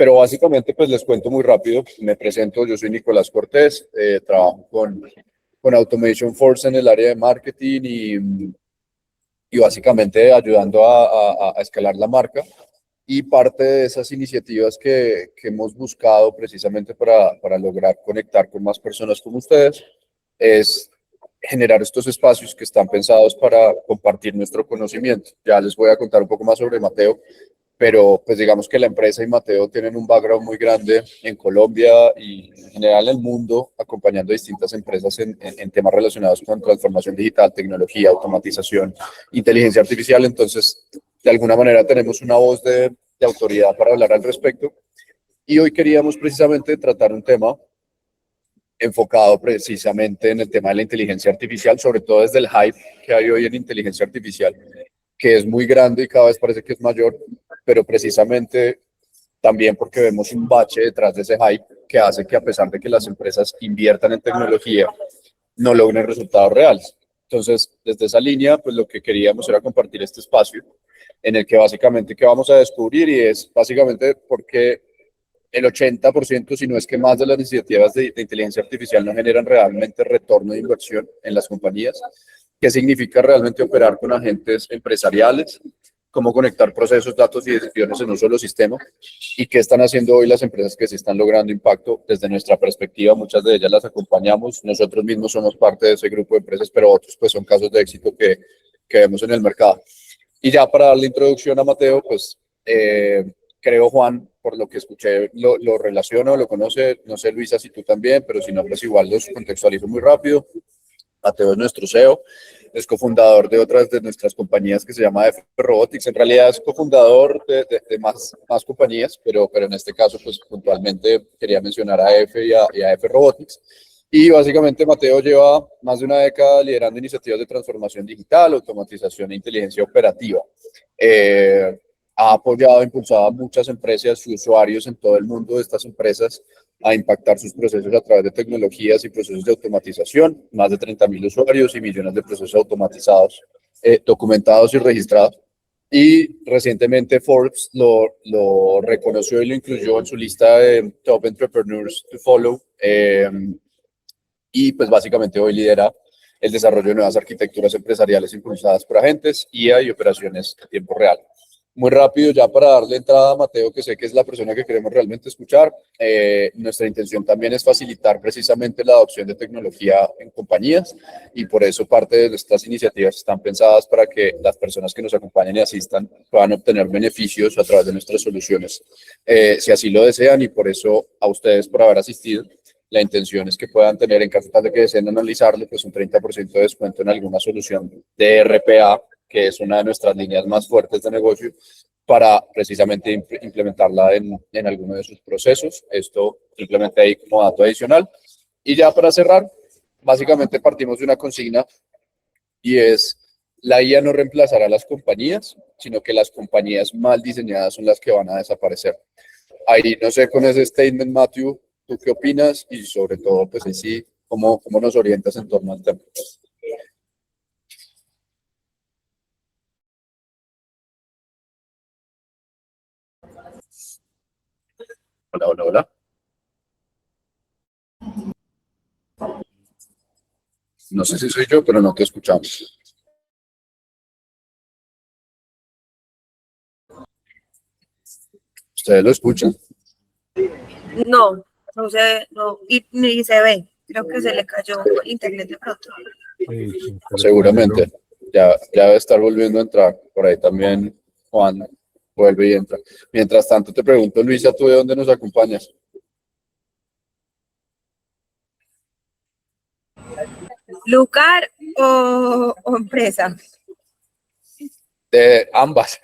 Pero básicamente, pues les cuento muy rápido. Me presento, yo soy Nicolás Cortés, trabajo con Automation Force en el área de marketing y básicamente ayudando a escalar la marca. Y parte de esas iniciativas que hemos buscado precisamente para lograr conectar con más personas como ustedes es generar estos espacios que están pensados para compartir nuestro conocimiento. Ya les voy a contar un poco más sobre Mateo, pero pues digamos que la empresa y Mateo tienen un background muy grande en Colombia y en general en el mundo, acompañando a distintas empresas en temas relacionados con transformación digital, tecnología, automatización, inteligencia artificial. Entonces, de alguna manera tenemos una voz de autoridad para hablar al respecto. Y hoy queríamos precisamente tratar un tema enfocado precisamente en el tema de la inteligencia artificial, sobre todo desde el hype que hay hoy en inteligencia artificial, que es muy grande y cada vez parece que es mayor, pero precisamente también porque vemos un bache detrás de ese hype que hace que a pesar de que las empresas inviertan en tecnología, no logren resultados reales. Entonces, desde esa línea, pues lo que queríamos era compartir este espacio en el que básicamente que vamos a descubrir y es básicamente porque el 80%, si no es que más de las iniciativas de inteligencia artificial no generan realmente retorno de inversión en las compañías. ¿Qué significa realmente operar con agentes empresariales? ¿Cómo conectar procesos, datos y decisiones en un solo sistema? ¿Y qué están haciendo hoy las empresas que sí están logrando impacto desde nuestra perspectiva? Muchas de ellas las acompañamos. Nosotros mismos somos parte de ese grupo de empresas, pero otros pues son casos de éxito que vemos en el mercado. Y ya para darle introducción a Mateo, pues creo, Juan, por lo que escuché, lo relaciono, lo conoce, no sé, Luisa, si tú también, pero si no, pues igual los contextualizo muy rápido. Mateo es nuestro CEO, es cofundador de otras de nuestras compañías que se llama F Robotics. En realidad es cofundador de más compañías, pero en este caso, pues puntualmente quería mencionar a F y a F Robotics. Y básicamente Mateo lleva más de una década liderando iniciativas de transformación digital, automatización e inteligencia operativa. Ha apoyado e impulsado a muchas empresas y usuarios en todo el mundo de estas empresas a impactar sus procesos a través de tecnologías y procesos de automatización, más de 30.000 usuarios y millones de procesos automatizados, documentados y registrados. Y recientemente Forbes lo reconoció y lo incluyó en su lista de Top Entrepreneurs to Follow. Y pues básicamente hoy lidera el desarrollo de nuevas arquitecturas empresariales impulsadas por agentes, IA y operaciones a tiempo real. Muy rápido, ya para darle entrada a Mateo, que sé que es la persona que queremos realmente escuchar. Nuestra intención también es facilitar precisamente la adopción de tecnología en compañías y por eso parte de nuestras iniciativas están pensadas para que las personas que nos acompañen y asistan puedan obtener beneficios a través de nuestras soluciones, si así lo desean, y por eso a ustedes por haber asistido. La intención es que puedan tener, en caso de que deseen analizarlo, pues un 30% de descuento en alguna solución de RPA, que es una de nuestras líneas más fuertes de negocio, para precisamente implementarla en alguno de sus procesos. Esto simplemente ahí como dato adicional. Y ya para cerrar, básicamente partimos de una consigna y es: la IA no reemplazará a las compañías, sino que las compañías mal diseñadas son las que van a desaparecer. Ahí no sé, con ese statement, Matthew, ¿tú qué opinas? Y sobre todo, pues ahí sí, ¿cómo nos orientas en torno al tema? Hola, hola, hola. No sé si soy yo, pero no te escuchamos. ¿Ustedes lo escuchan? No, no se, no, y ni se ve. Creo que se le cayó el internet de pronto. Seguramente. Ya debe estar volviendo a entrar. Por ahí también Juan vuelve y entra. Mientras tanto, te pregunto, Luisa, ¿tú de dónde nos acompañas? ¿Lugar o empresa? De ambas.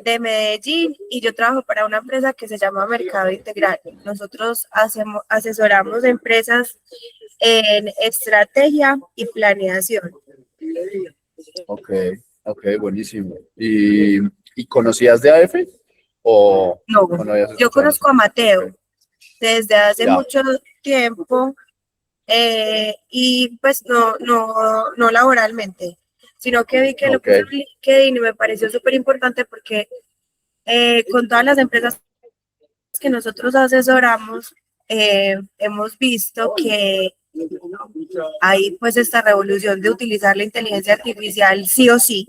De Medellín, y yo trabajo para una empresa que se llama Mercado Integral. Nosotros asesoramos empresas en estrategia y planeación. Ok, ok, buenísimo. ¿Y conocías de AF? No, ¿O no habías yo escuchado? conozco a Mateo Ok, desde hace ya. mucho tiempo, y pues no laboralmente, sino que vi que lo Ok, puso en LinkedIn y me pareció súper importante porque con todas las empresas que nosotros asesoramos, hemos visto que hay pues esta revolución de utilizar la inteligencia artificial sí o sí.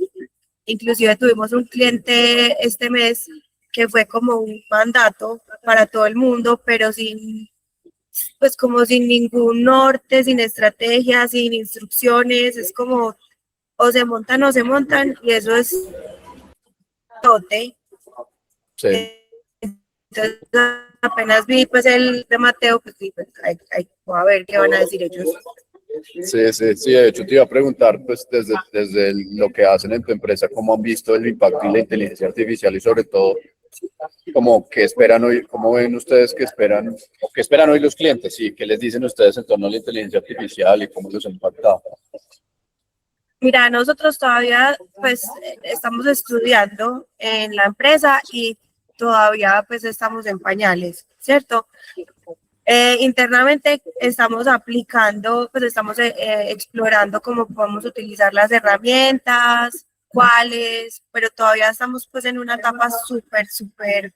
Inclusive tuvimos un cliente este mes que fue como un mandato para todo el mundo, pero pues como sin ningún norte, sin estrategia, sin instrucciones, es como o se montan o se montan, y eso es tote. Sí. Entonces apenas vi pues el de Mateo, pues sí, pues, a ver qué van a decir ellos. Sí, de hecho te iba a preguntar, pues desde lo que hacen en tu empresa, ¿cómo han visto el impacto de la inteligencia artificial y sobre todo, como qué esperan hoy, cómo ven ustedes que esperan, o qué esperan hoy los clientes y qué les dicen ustedes en torno a la inteligencia artificial y cómo los ha impactado? Mira, nosotros todavía pues estamos estudiando en la empresa y todavía pues estamos en pañales, ¿cierto? Internamente estamos aplicando, pues estamos explorando cómo podemos utilizar las herramientas, cuáles, pero todavía estamos pues en una etapa súper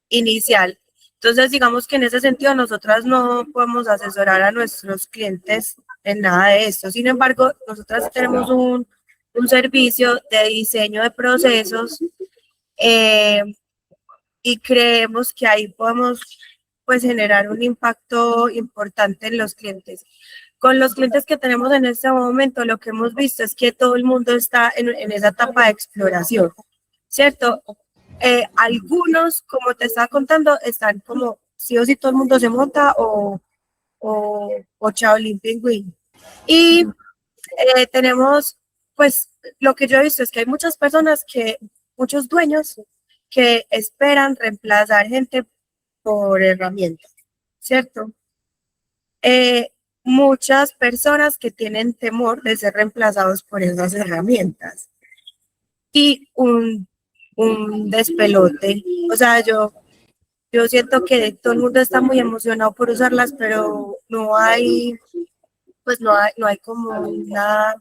inicial. Entonces, digamos que en ese sentido nosotras no podemos asesorar a nuestros clientes en nada de esto. Sin embargo, nosotras tenemos un servicio de diseño de procesos, y creemos que ahí podemos pues generar un impacto importante en los clientes. Con los clientes que tenemos en este momento, lo que hemos visto es que todo el mundo está en esa etapa de exploración, ¿cierto? Algunos, como te estaba contando, están como sí o sí todo el mundo se monta o Shaolin Pingüín. Y tenemos, pues, lo que yo he visto es que hay muchas personas muchos dueños que esperan reemplazar gente por herramientas, ¿cierto? Muchas personas que tienen temor de ser reemplazados por esas herramientas y un despelote. O sea, yo siento que todo el mundo está muy emocionado por usarlas, pero pues no hay como una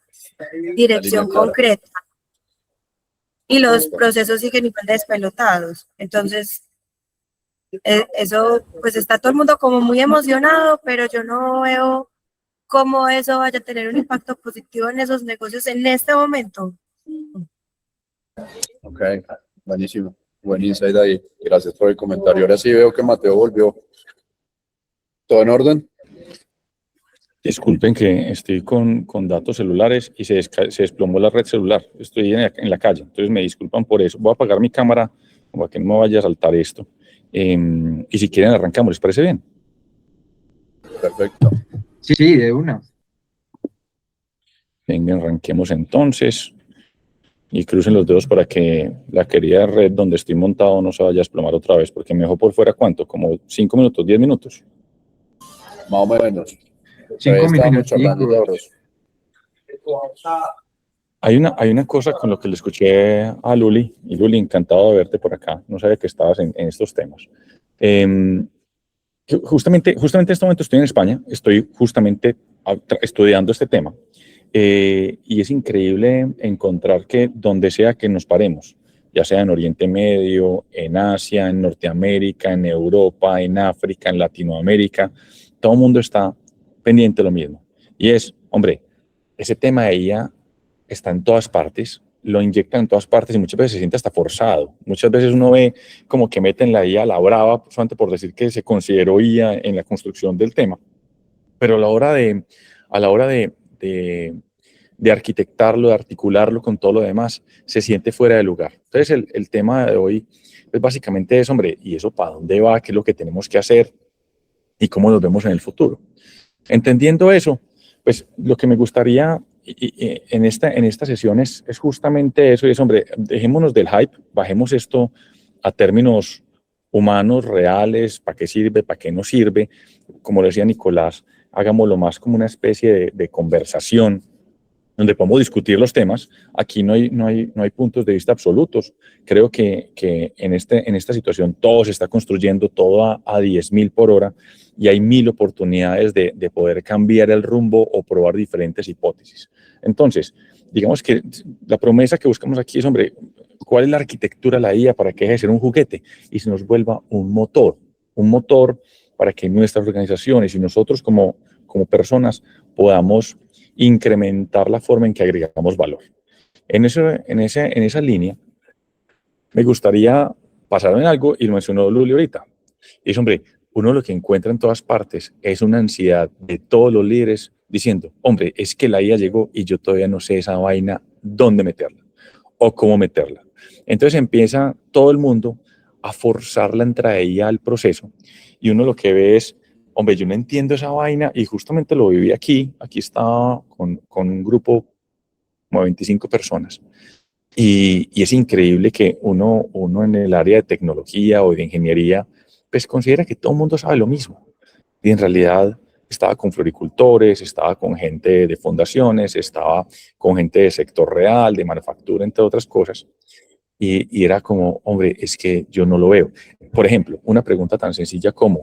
dirección concreta y los procesos siguen igual despelotados. Entonces, eso, pues está todo el mundo como muy emocionado, pero yo no veo cómo eso vaya a tener un impacto positivo en esos negocios en este momento. Ok, buenísimo. Buen insight ahí. Gracias por el comentario. Ahora sí veo que Mateo volvió. ¿Todo en orden? Disculpen que estoy con datos celulares y se desplomó la red celular. Estoy en la calle, entonces me disculpan por eso. Voy a apagar mi cámara para que no me vaya a saltar esto. Y si quieren arrancamos, ¿les parece bien? Perfecto. Sí, de una. Venga, arranquemos entonces. Y crucen los dedos para que la querida red donde estoy montado no se vaya a desplomar otra vez, porque me dejó por fuera, ¿cuánto? Como 5 minutos, 10 minutos. Más o menos. 5 minutos. Hay una cosa con lo que le escuché a Luli, y Luli, encantado de verte por acá, no sabía que estabas en estos temas. Justamente en este momento estoy en España, estoy justamente estudiando este tema, y es increíble encontrar que donde sea que nos paremos, ya sea en Oriente Medio, en Asia, en Norteamérica, en Europa, en África, en Latinoamérica, todo el mundo está pendiente de lo mismo. Y es, hombre, ese tema de IA está en todas partes, lo inyectan en todas partes y muchas veces se siente hasta forzado. Muchas veces uno ve como que meten la IA a la brava, solamente por decir que se consideró IA en la construcción del tema. Pero a la hora de arquitectarlo, de articularlo con todo lo demás, se siente fuera de lugar. Entonces el tema de hoy pues básicamente es, hombre, ¿y eso para dónde va? ¿Qué es lo que tenemos que hacer? ¿Y cómo nos vemos en el futuro? Entendiendo eso, pues lo que me gustaría en esta sesión es justamente eso, y es, hombre, dejémonos del hype, bajemos esto a términos humanos, reales, para qué sirve, para qué no sirve. Como decía Nicolás, hagámoslo más como una especie de conversación donde podemos discutir los temas. Aquí no hay puntos de vista absolutos. Creo que en esta situación todo se está construyendo, todo a 10.000 por hora, y hay 1.000 oportunidades de poder cambiar el rumbo o probar diferentes hipótesis. Entonces, digamos que la promesa que buscamos aquí es, hombre, ¿cuál es la arquitectura de la IA para que deje de ser un juguete y se nos vuelva un motor para que nuestras organizaciones y nosotros como personas podamos incrementar la forma en que agregamos valor? En esa línea, me gustaría pasar en algo, y lo mencionó Luli ahorita. Y es, hombre, uno lo que encuentra en todas partes es una ansiedad de todos los líderes diciendo, hombre, es que la IA llegó y yo todavía no sé esa vaina, dónde meterla o cómo meterla. Entonces empieza todo el mundo a forzar la entrada de IA al proceso y uno lo que ve es, hombre, yo no entiendo esa vaina y justamente lo viví aquí estaba con un grupo como 25 personas. Y es increíble que uno en el área de tecnología o de ingeniería, pues considera que todo el mundo sabe lo mismo. Y en realidad estaba con floricultores, estaba con gente de fundaciones, estaba con gente de sector real, de manufactura, entre otras cosas. Y era como, hombre, es que yo no lo veo. Por ejemplo, una pregunta tan sencilla como,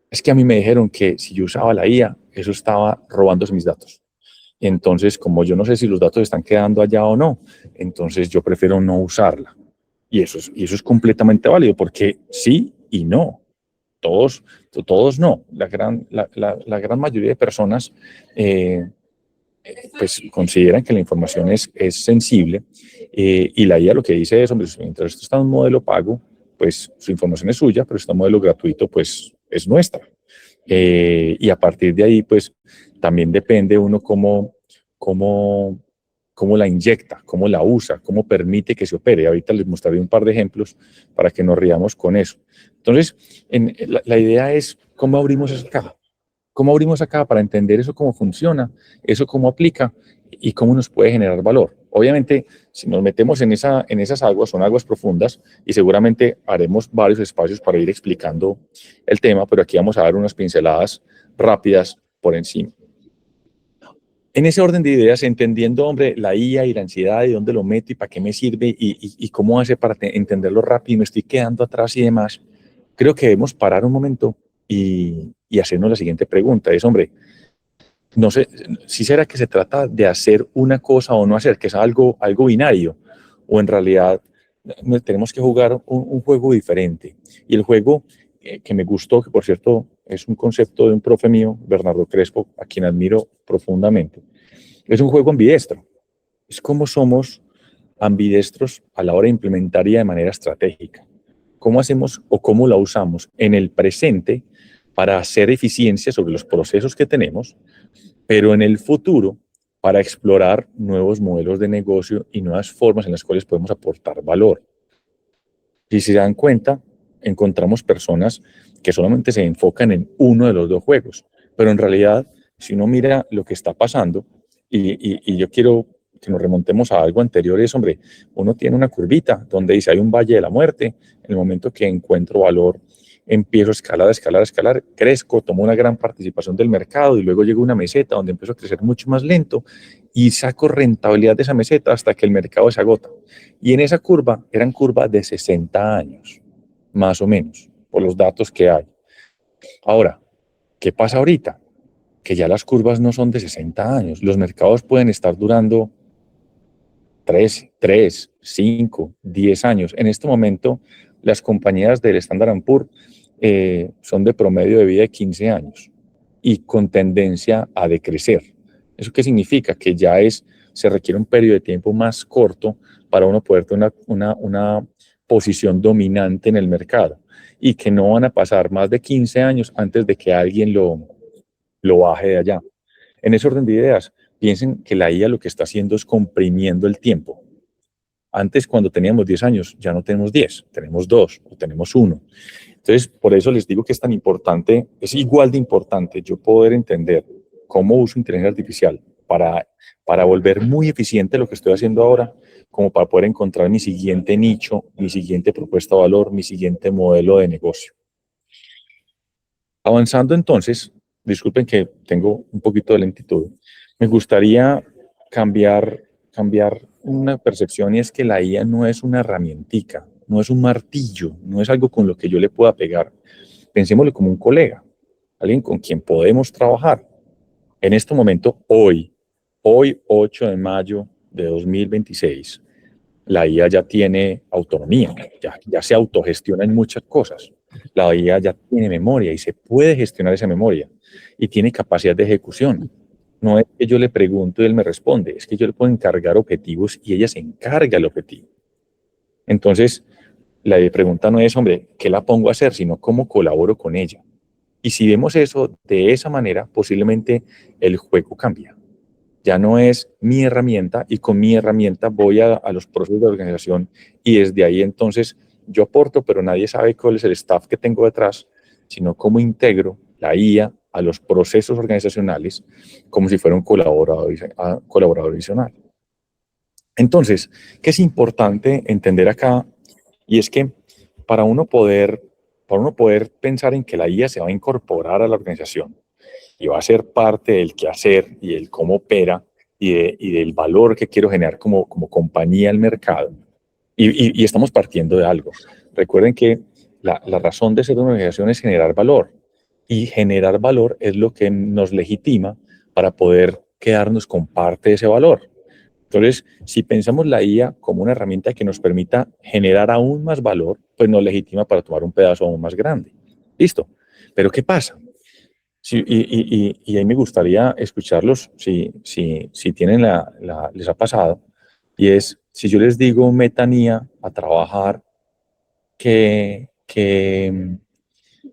es que a mí me dijeron que si yo usaba la IA, eso estaba robándose mis datos. Entonces, como yo no sé si los datos están quedando allá o no, entonces yo prefiero no usarla. Y eso es completamente válido, porque sí y no. Todos no. La gran mayoría de personas pues consideran que la información es sensible y la IA lo que dice es, hombre, mientras esto está en un modelo pago, pues su información es suya, pero este modelo gratuito, pues es nuestra. Y a partir de ahí, pues también depende uno cómo, cómo la inyecta, cómo la usa, cómo permite que se opere. Ahorita les mostraré un par de ejemplos para que nos riamos con eso. Entonces, la idea es cómo abrimos esa caja. ¿Cómo abrimos acá para entender eso cómo funciona, eso cómo aplica y cómo nos puede generar valor? Obviamente, si nos metemos en esas aguas, son aguas profundas y seguramente haremos varios espacios para ir explicando el tema, pero aquí vamos a dar unas pinceladas rápidas por encima. En ese orden de ideas, entendiendo, hombre, la IA y la ansiedad y dónde lo meto y para qué me sirve y cómo hace para entenderlo rápido y me estoy quedando atrás y demás, creo que debemos parar un momento y hacernos la siguiente pregunta. Es, hombre, no sé, si será que se trata de hacer una cosa o no hacer, que es algo binario, o en realidad tenemos que jugar un juego diferente. Y el juego que me gustó, que por cierto es un concepto de un profe mío, Bernardo Crespo, a quien admiro profundamente, es un juego ambidestro. Es como somos ambidestros a la hora de implementar IA de manera estratégica. ¿Cómo hacemos o cómo la usamos en el presente para hacer eficiencia sobre los procesos que tenemos, pero en el futuro para explorar nuevos modelos de negocio y nuevas formas en las cuales podemos aportar valor? Si se dan cuenta, encontramos personas que solamente se enfocan en uno de los dos juegos, pero en realidad, si uno mira lo que está pasando, y yo quiero que nos remontemos a algo anterior, es, hombre, uno tiene una curvita donde dice, hay un valle de la muerte, en el momento que encuentro valor, empiezo a escalar, escalar, escalar, crezco, tomo una gran participación del mercado y luego llego a una meseta donde empiezo a crecer mucho más lento y saco rentabilidad de esa meseta hasta que el mercado se agota. Y en esa curva, eran curvas de 60 años, más o menos, por los datos que hay. Ahora, ¿qué pasa ahorita? Que ya las curvas no son de 60 años. Los mercados pueden estar durando 3, 5, 10 años. En este momento, las compañías del Standard & Poor's son de promedio de vida de 15 años y con tendencia a decrecer. ¿Eso qué significa? Que ya se requiere un periodo de tiempo más corto para uno poder tener una posición dominante en el mercado y que no van a pasar más de 15 años antes de que alguien lo baje de allá. En ese orden de ideas, piensen que la IA lo que está haciendo es comprimiendo el tiempo. Antes, cuando teníamos 10 años, ya no tenemos 10, tenemos 2 o tenemos 1. Entonces, por eso les digo que es tan importante, es igual de importante yo poder entender cómo uso inteligencia artificial para volver muy eficiente lo que estoy haciendo ahora, como para poder encontrar mi siguiente nicho, mi siguiente propuesta de valor, mi siguiente modelo de negocio. Avanzando entonces, disculpen que tengo un poquito de lentitud, me gustaría cambiar una percepción y es que la IA no es una herramientica, no es un martillo, no es algo con lo que yo le pueda pegar. Pensémoslo como un colega, alguien con quien podemos trabajar. En este momento, hoy, Hoy, 8 de mayo de 2026, la IA ya tiene autonomía, ya se autogestiona en muchas cosas. La IA ya tiene memoria y se puede gestionar esa memoria y tiene capacidad de ejecución. No es que yo le pregunto y él me responde, es que yo le puedo encargar objetivos y ella se encarga del objetivo. Entonces, la pregunta no es, hombre, ¿qué la pongo a hacer? Sino cómo colaboro con ella. Y si vemos eso de esa manera, posiblemente el juego cambia. Ya no es mi herramienta y con mi herramienta voy a los procesos de organización y desde ahí entonces yo aporto, pero nadie sabe cuál es el staff que tengo detrás, sino cómo integro la IA a los procesos organizacionales como si fuera un colaborador adicional. Entonces, ¿qué es importante entender acá? Y es que para uno poder pensar en que la IA se va a incorporar a la organización y va a ser parte del quehacer y del cómo opera y del valor que quiero generar como compañía al mercado. Y estamos partiendo de algo. Recuerden que la razón de ser una organización es generar valor. Y generar valor es lo que nos legitima para poder quedarnos con parte de ese valor. Entonces, si pensamos la IA como una herramienta que nos permita generar aún más valor, pues nos legitima para tomar un pedazo aún más grande. ¿Listo? Pero ¿qué pasa? Sí, y ahí me gustaría escucharlos si tienen les ha pasado, y es, si yo les digo metanía a trabajar,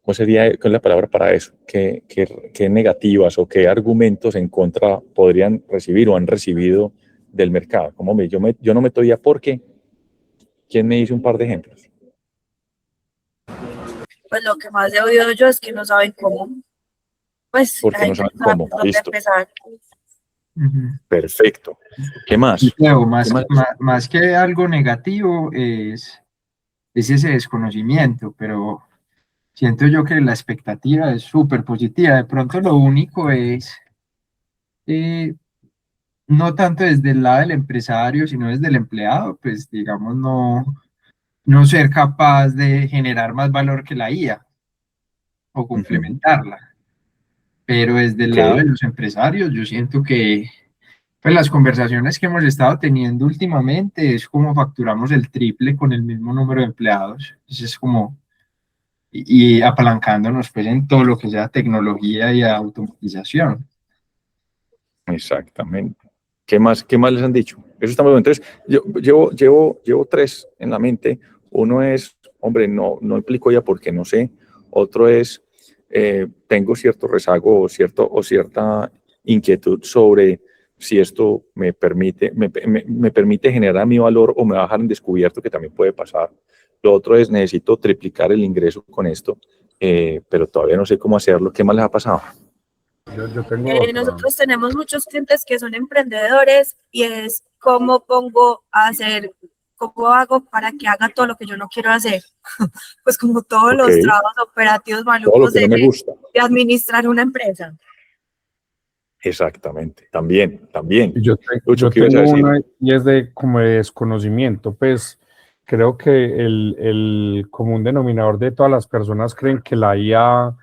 ¿cuál sería cuál es la palabra para eso? ¿Qué negativas o qué argumentos en contra podrían recibir o han recibido del mercado? Yo no meto IA porque, ¿quién me dice un par de ejemplos? Pues lo que más he oído yo es que no saben cómo. Pues la Porque no gente saben no sabe cómo. por dónde Listo. empezar. Perfecto. ¿Qué más? Y creo, más, ¿Qué más? más que algo negativo es ese desconocimiento, pero siento yo que la expectativa es súper positiva. De pronto lo único es, eh, no tanto desde el lado del empresario, sino desde el empleado, pues digamos, no ser capaz de generar más valor que la IA o complementarla. Pero desde el lado de Ok. los empresarios, yo siento que pues, las conversaciones que hemos estado teniendo últimamente es como facturamos el triple con el mismo número de empleados. Entonces es como, y apalancándonos pues en todo lo que sea tecnología y automatización. Exactamente. Qué más les han dicho? Eso está muy bueno. Entonces, yo llevo tres en la mente. Uno es, hombre, no implico ya porque no sé. Otro es, tengo cierto rezago o cierta inquietud sobre si esto me permite generar mi valor o me va a dejar en descubierto, que también puede pasar. Lo otro es, necesito triplicar el ingreso con esto, pero todavía no sé cómo hacerlo. ¿Qué más les ha pasado? Yo tengo otra. Nosotros tenemos muchos clientes que son emprendedores y es cómo pongo a hacer, cómo hago para que haga todo lo que yo no quiero hacer. Pues como todos Ok. los trabajos operativos Todo lo malucos que no me gusta. de administrar una empresa. Exactamente, también. Y Lucho, yo ¿qué ibas a tengo decir? una y es de como de desconocimiento, pues creo que el común denominador de todas las personas creen que la IA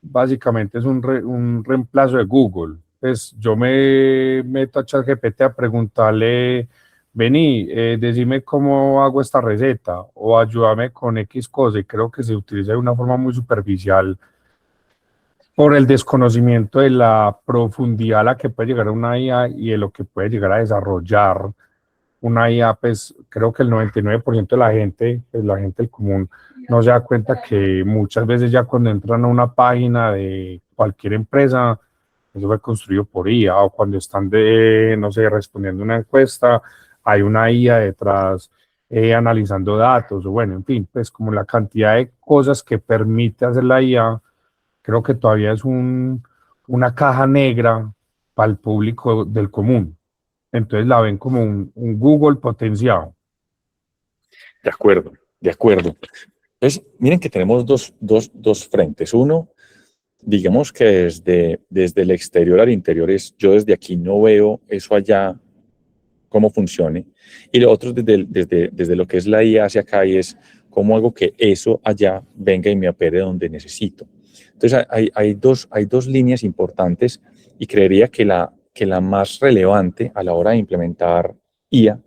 básicamente es un reemplazo de Google. Pues yo me meto a ChatGPT a preguntarle, vení, decime cómo hago esta receta o ayúdame con X cosa, y creo que se utiliza de una forma muy superficial por el desconocimiento de la profundidad a la que puede llegar una IA y de lo que puede llegar a desarrollar una IA. Pues creo que el 99% de la gente, pues la gente del común, no se da cuenta que muchas veces ya cuando entran a una página de cualquier empresa, eso fue construido por IA, o cuando están no sé, respondiendo una encuesta, hay una IA detrás analizando datos, o bueno, en fin, pues como la cantidad de cosas que permite hacer la IA, creo que todavía es una caja negra para el público del común. Entonces la ven como un Google potenciado. De acuerdo, de acuerdo. Entonces, miren que tenemos dos frentes. Uno, digamos que desde el exterior al interior yo desde aquí no veo eso allá, cómo funcione. Y lo otro desde lo que es la IA hacia acá y es cómo hago que eso allá venga y me opere donde necesito. Entonces hay dos líneas importantes y creería que que la más relevante a la hora de implementar IA,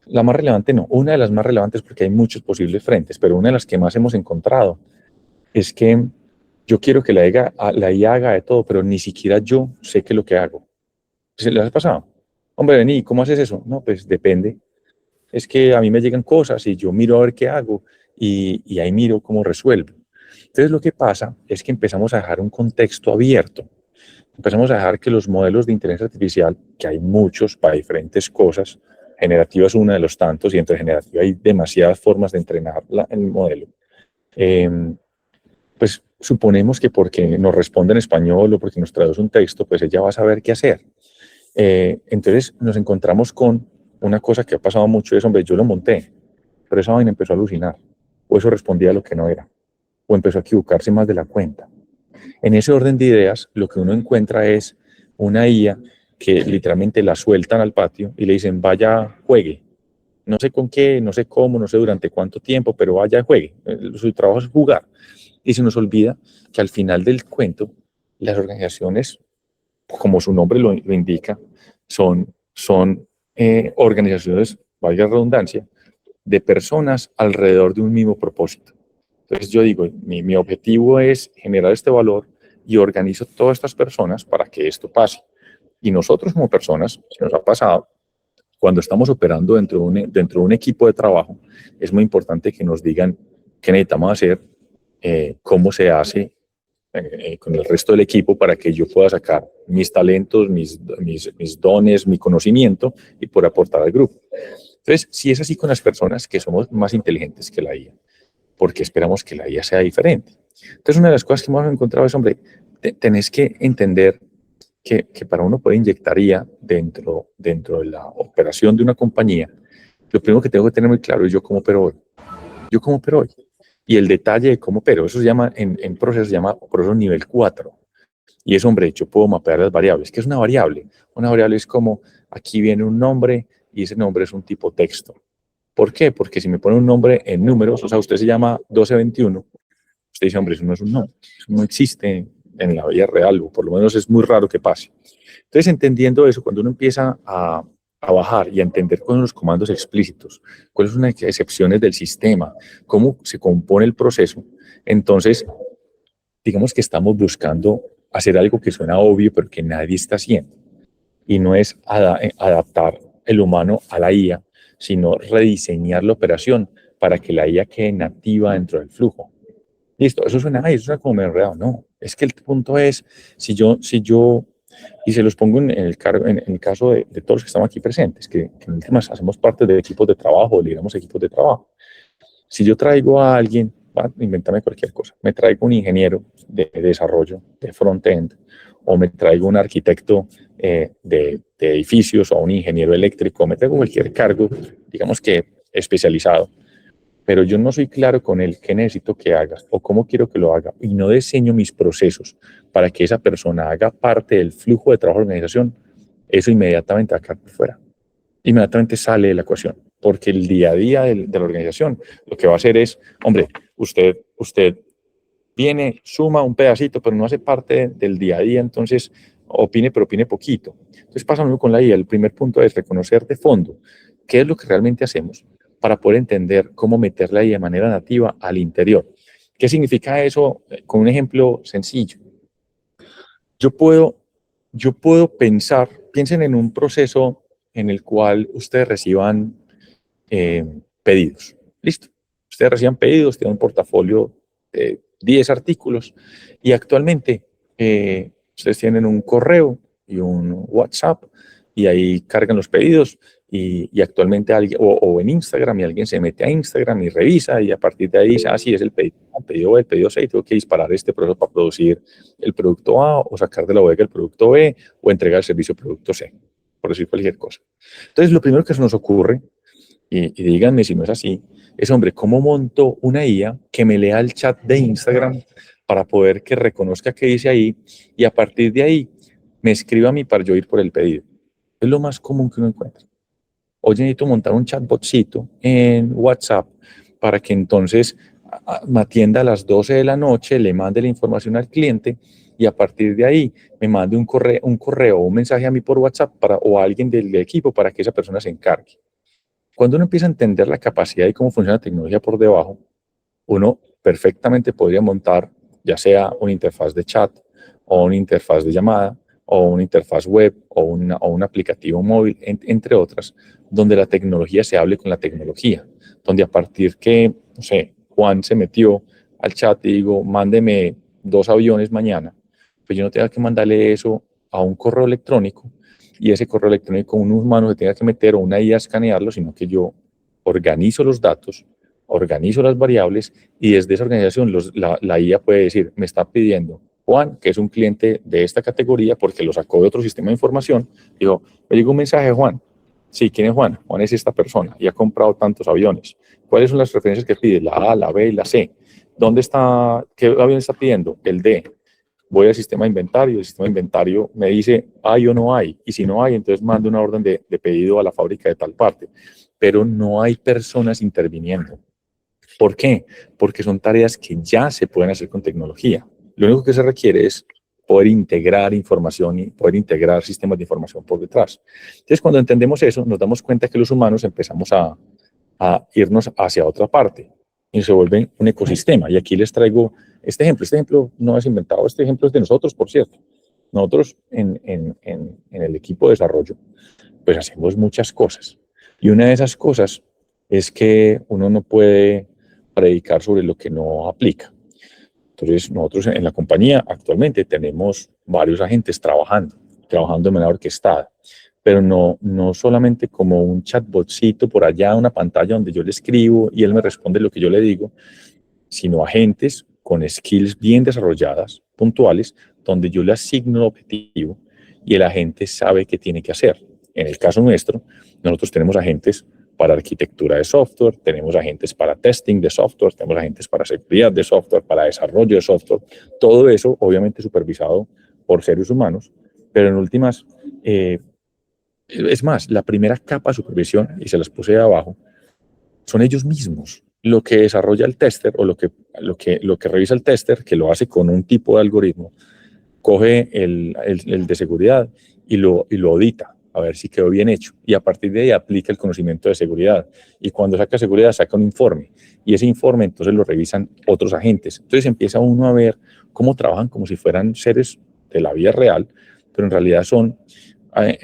la más relevante no, una de las más relevantes porque hay muchos posibles frentes, pero una de las que más hemos encontrado es que yo quiero que la IA haga de todo, pero ni siquiera yo sé qué es lo que hago. ¿Se les ha pasado? Hombre, vení, ¿cómo haces eso? No, pues depende. Es que a mí me llegan cosas y yo miro a ver qué hago y ahí miro cómo resuelvo. Entonces lo que pasa es que empezamos a dejar un contexto abierto. Empezamos a dejar que los modelos de inteligencia artificial, que hay muchos para diferentes cosas, generativa es uno de los tantos y entre generativa hay demasiadas formas de entrenar el modelo. Pues suponemos que porque nos responde en español o porque nos traduce un texto, pues ella va a saber qué hacer. Entonces nos encontramos con una cosa que ha pasado mucho, es, hombre, yo lo monté, pero esa vaina empezó a alucinar, o eso respondía a lo que no era, o empezó a equivocarse más de la cuenta. En ese orden de ideas, lo que uno encuentra es una IA que literalmente la sueltan al patio y le dicen, vaya, juegue. No sé con qué, no sé cómo, no sé durante cuánto tiempo, pero vaya, juegue. Su trabajo es jugar. Y se nos olvida que al final del cuento, las organizaciones, como su nombre lo indica, son organizaciones, valga la redundancia, de personas alrededor de un mismo propósito. Entonces yo digo, mi objetivo es generar este valor y organizo todas estas personas para que esto pase. Y nosotros como personas, se nos ha pasado, cuando estamos operando dentro de un equipo de trabajo, es muy importante que nos digan qué necesitamos hacer, cómo se hace con el resto del equipo para que yo pueda sacar mis talentos, mis dones, mi conocimiento y poder aportar al grupo. Entonces, si es así con las personas que somos más inteligentes que la IA, porque esperamos que la IA sea diferente. Entonces, una de las cosas que hemos encontrado es, hombre, tenés que entender que para uno poder inyectar IA dentro de la operación de una compañía, lo primero que tengo que tener muy claro es yo cómo opero hoy. Yo cómo opero hoy. Y el detalle de cómo opero, eso se llama, en proceso se llama proceso nivel 4. Y es, hombre, yo puedo mapear las variables. ¿Qué es una variable? Una variable es como, aquí viene un nombre y ese nombre es un tipo texto. ¿Por qué? Porque si me pone un nombre en números, o sea, usted se llama 1221, usted dice, hombre, eso no es un nombre, eso no existe en la vida real, o por lo menos es muy raro que pase. Entonces, entendiendo eso, cuando uno empieza a bajar y a entender cuáles son los comandos explícitos, cuáles son las excepciones del sistema, cómo se compone el proceso, entonces, digamos que estamos buscando hacer algo que suena obvio, pero que nadie está haciendo. Y no es adaptar el humano a la IA, sino rediseñar la operación para que la IA quede nativa dentro del flujo. Listo, eso suena como medio enredado. No, es que el punto es, si yo y se los pongo en el caso de todos los que estamos aquí presentes, que en últimas hacemos parte de equipos de trabajo, lideramos equipos de trabajo. Si yo traigo a alguien, invéntame cualquier cosa, me traigo un ingeniero de desarrollo, de front-end, o me traigo un arquitecto de edificios o un ingeniero eléctrico, me traigo cualquier cargo, digamos que especializado, pero yo no soy claro con él qué necesito que haga o cómo quiero que lo haga y no diseño mis procesos para que esa persona haga parte del flujo de trabajo de la organización, eso inmediatamente va a quedar por fuera. Inmediatamente sale de la ecuación, porque el día a día de la organización lo que va a hacer es, hombre, usted viene, suma un pedacito, pero no hace parte del día a día, entonces opine, pero opine poquito. Entonces pasa lo mismo con la IA. El primer punto es reconocer de fondo qué es lo que realmente hacemos para poder entender cómo meter la IA de manera nativa al interior. ¿Qué significa eso? Con un ejemplo sencillo. Yo puedo pensar, piensen en un proceso en el cual ustedes reciban pedidos. Listo. Ustedes reciban pedidos, tienen un portafolio de 10 artículos y actualmente ustedes tienen un correo y un WhatsApp y ahí cargan los pedidos y actualmente alguien, o en Instagram, y alguien se mete a Instagram y revisa y a partir de ahí dice, sí, es el pedido B, el pedido C, y tengo que disparar este proceso para producir el producto A o sacar de la bodega el producto B o entregar el servicio producto C, por decir cualquier cosa. Entonces, lo primero que se nos ocurre, y díganme si no es así, es, hombre, ¿cómo monto una IA que me lea el chat de Instagram para poder que reconozca qué dice ahí y a partir de ahí me escriba a mí para yo ir por el pedido? Es lo más común que uno encuentra. Oye, necesito montar un chatbotcito en WhatsApp para que entonces me atienda a las 12 de la noche, le mande la información al cliente y a partir de ahí me mande un correo o un mensaje a mí por WhatsApp o a alguien del equipo para que esa persona se encargue. Cuando uno empieza a entender la capacidad y cómo funciona la tecnología por debajo, uno perfectamente podría montar ya sea una interfaz de chat o una interfaz de llamada o una interfaz web o un aplicativo móvil, entre otras, donde la tecnología se hable con la tecnología, donde a partir que, no sé, Juan se metió al chat y digo, mándeme 2 aviones mañana, pues yo no tenga que mandarle eso a un correo electrónico y ese correo electrónico un humano se tenga que meter o una IA a escanearlo, sino que yo organizo los datos, organizo las variables y desde esa organización la IA puede decir, me está pidiendo Juan, que es un cliente de esta categoría porque lo sacó de otro sistema de información, dijo, me llegó un mensaje de Juan. Sí, ¿quién es Juan? Juan es esta persona y ha comprado tantos aviones. ¿Cuáles son las referencias que pide? La A, la B y la C. ¿Dónde está? ¿Qué avión está pidiendo? El D. Voy al sistema de inventario, el sistema de inventario me dice hay o no hay, y si no hay, entonces mando una orden de pedido a la fábrica de tal parte, pero no hay personas interviniendo. ¿Por qué? Porque son tareas que ya se pueden hacer con tecnología. Lo único que se requiere es poder integrar información y poder integrar sistemas de información por detrás. Entonces, cuando entendemos eso, nos damos cuenta que los humanos empezamos a irnos hacia otra parte y se vuelve un ecosistema. Y aquí les traigo este ejemplo. Este ejemplo no es inventado, este ejemplo es de nosotros, por cierto. Nosotros en el equipo de desarrollo, pues hacemos muchas cosas. Y una de esas cosas es que uno no puede predicar sobre lo que no aplica. Entonces, nosotros en la compañía actualmente tenemos varios agentes trabajando de manera orquestada, pero no solamente como un chatbotcito por allá, una pantalla donde yo le escribo y él me responde lo que yo le digo, sino agentes con skills bien desarrolladas, puntuales, donde yo le asigno el objetivo y el agente sabe qué tiene que hacer. En el caso nuestro, nosotros tenemos agentes para arquitectura de software, tenemos agentes para testing de software, tenemos agentes para seguridad de software, para desarrollo de software, todo eso obviamente supervisado por seres humanos, pero en últimas, es más, la primera capa de supervisión, y se las puse de abajo, son ellos mismos. Lo que desarrolla el tester o lo que revisa el tester, que lo hace con un tipo de algoritmo, coge el de seguridad y lo audita a ver si quedó bien hecho y a partir de ahí aplica el conocimiento de seguridad y cuando saca seguridad saca un informe y ese informe entonces lo revisan otros agentes. Entonces empieza uno a ver cómo trabajan como si fueran seres de la vida real, pero en realidad son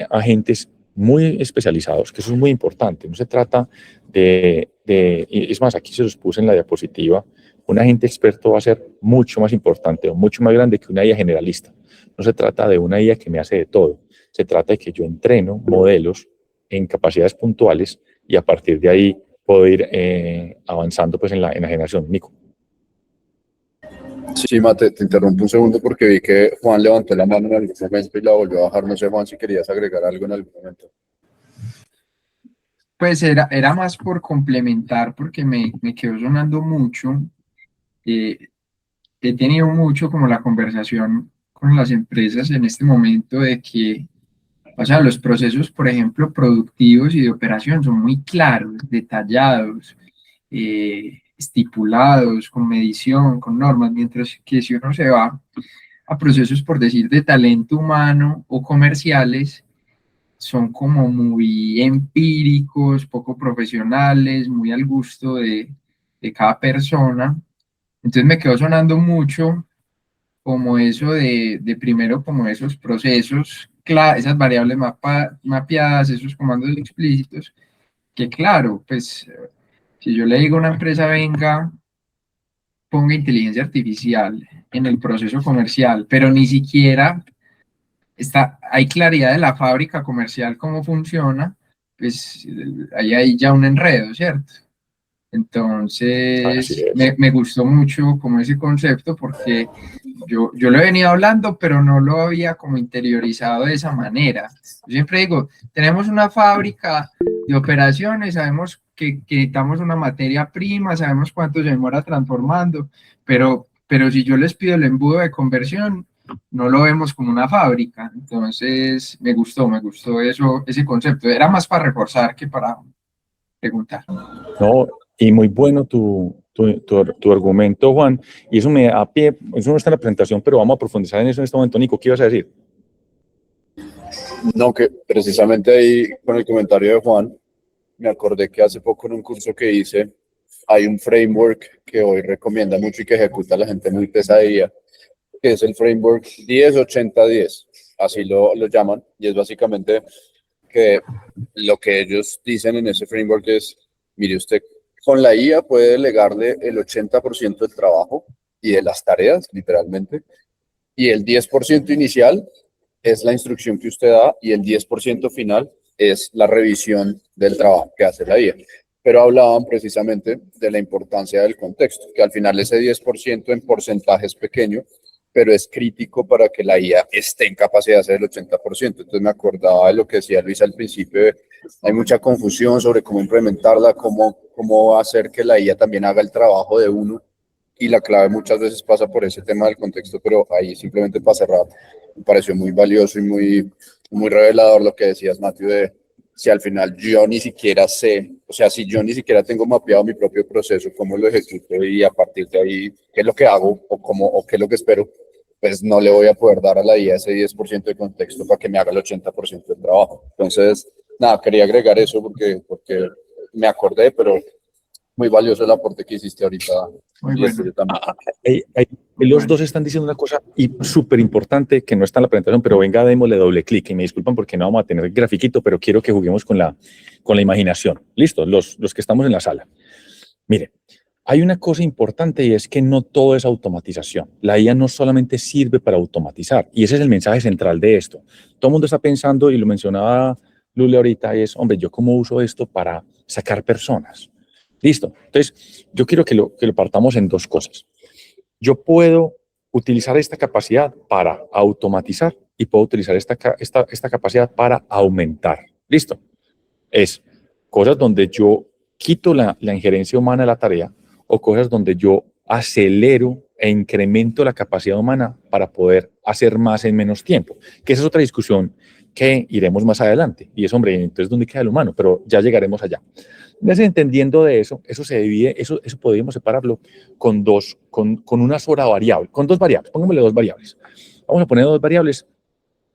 agentes muy especializados, que eso es muy importante. No se trata es más, aquí se los puse en la diapositiva, un agente experto va a ser mucho más importante o mucho más grande que una IA generalista. No se trata de una IA que me hace de todo. Se trata de que yo entreno modelos en capacidades puntuales y a partir de ahí puedo ir avanzando pues, en la generación. Nico. Sí, Mate, te interrumpo un segundo porque vi que Juan levantó la mano en algún momento y la volvió a bajar. No sé, Juan, si querías agregar algo en algún momento. Pues era más por complementar porque me quedó sonando mucho. He tenido mucho como la conversación con las empresas en este momento de que, o sea, los procesos, por ejemplo, productivos y de operación son muy claros, detallados, estipulados, con medición, con normas, mientras que si uno se va a procesos, por decir, de talento humano o comerciales, son como muy empíricos, poco profesionales, muy al gusto de cada persona. Entonces me quedó sonando mucho como eso de primero como esos procesos, esas variables mapeadas, esos comandos explícitos, que claro, pues si yo le digo a una empresa, venga, ponga inteligencia artificial en el proceso comercial, pero ni siquiera hay claridad de la fábrica comercial, cómo funciona, pues ahí hay ya un enredo, ¿cierto? Entonces, me gustó mucho como ese concepto porque yo lo he venido hablando, pero no lo había como interiorizado de esa manera. Yo siempre digo, tenemos una fábrica de operaciones, sabemos que necesitamos una materia prima, sabemos cuánto se demora transformando, pero si yo les pido el embudo de conversión, no lo vemos como una fábrica. Entonces, me gustó eso, ese concepto. Era más para reforzar que para preguntar. No, y muy bueno tu tu argumento, Juan, y eso me da pie, eso no está en la presentación, pero vamos a profundizar en eso en este momento. Nico, ¿qué ibas a decir? No, que precisamente ahí con el comentario de Juan, me acordé que hace poco en un curso que hice, hay un framework que hoy recomienda mucho y que ejecuta la gente muy pesadilla, que es el framework 10-80-10, así lo llaman, y es básicamente que lo que ellos dicen en ese framework es, mire usted, con la IA puede delegarle el 80% del trabajo y de las tareas, literalmente, y el 10% inicial es la instrucción que usted da y el 10% final es la revisión del trabajo que hace la IA. Pero hablaban precisamente de la importancia del contexto, que al final ese 10% en porcentaje es pequeño, pero es crítico para que la IA esté en capacidad de hacer el 80%. Entonces me acordaba de lo que decía Luis al principio, hay mucha confusión sobre cómo implementarla, cómo hacer que la IA también haga el trabajo de uno, y la clave muchas veces pasa por ese tema del contexto, pero ahí simplemente para cerrar, me pareció muy valioso y muy revelador lo que decías, Matthew, de si al final yo ni siquiera sé, o sea, si yo ni siquiera tengo mapeado mi propio proceso, cómo lo ejecuto y a partir de ahí, qué es lo que hago o qué es lo que espero, pues no le voy a poder dar a la IA ese 10% de contexto para que me haga el 80% del trabajo. Entonces, nada, quería agregar eso porque me acordé, pero muy valioso el aporte que hiciste ahorita. Muy Y bueno. yo también. Los dos están diciendo una cosa súper importante que no está en la presentación, pero venga, démosle doble clic y me disculpan porque no vamos a tener grafiquito, pero quiero que juguemos con la imaginación. ¿Listo? Los que estamos en la sala. Mire, hay una cosa importante y es que no todo es automatización. La IA no solamente sirve para automatizar y ese es el mensaje central de esto. Todo el mundo está pensando, y lo mencionaba Lule ahorita, es, hombre, ¿yo cómo uso esto para sacar personas? Listo. Entonces, yo quiero que lo partamos en dos cosas. Yo puedo utilizar esta capacidad para automatizar y puedo utilizar esta capacidad para aumentar. ¿Listo? Es cosas donde yo quito la injerencia humana de la tarea o cosas donde yo acelero e incremento la capacidad humana para poder hacer más en menos tiempo. Que esa es otra discusión que iremos más adelante. Y es, hombre, entonces, ¿dónde queda el humano? Pero ya llegaremos allá. Entonces, entendiendo de eso, eso se divide, eso podríamos separarlo con una sola variable, con dos variables, pongámosle dos variables. Vamos a poner dos variables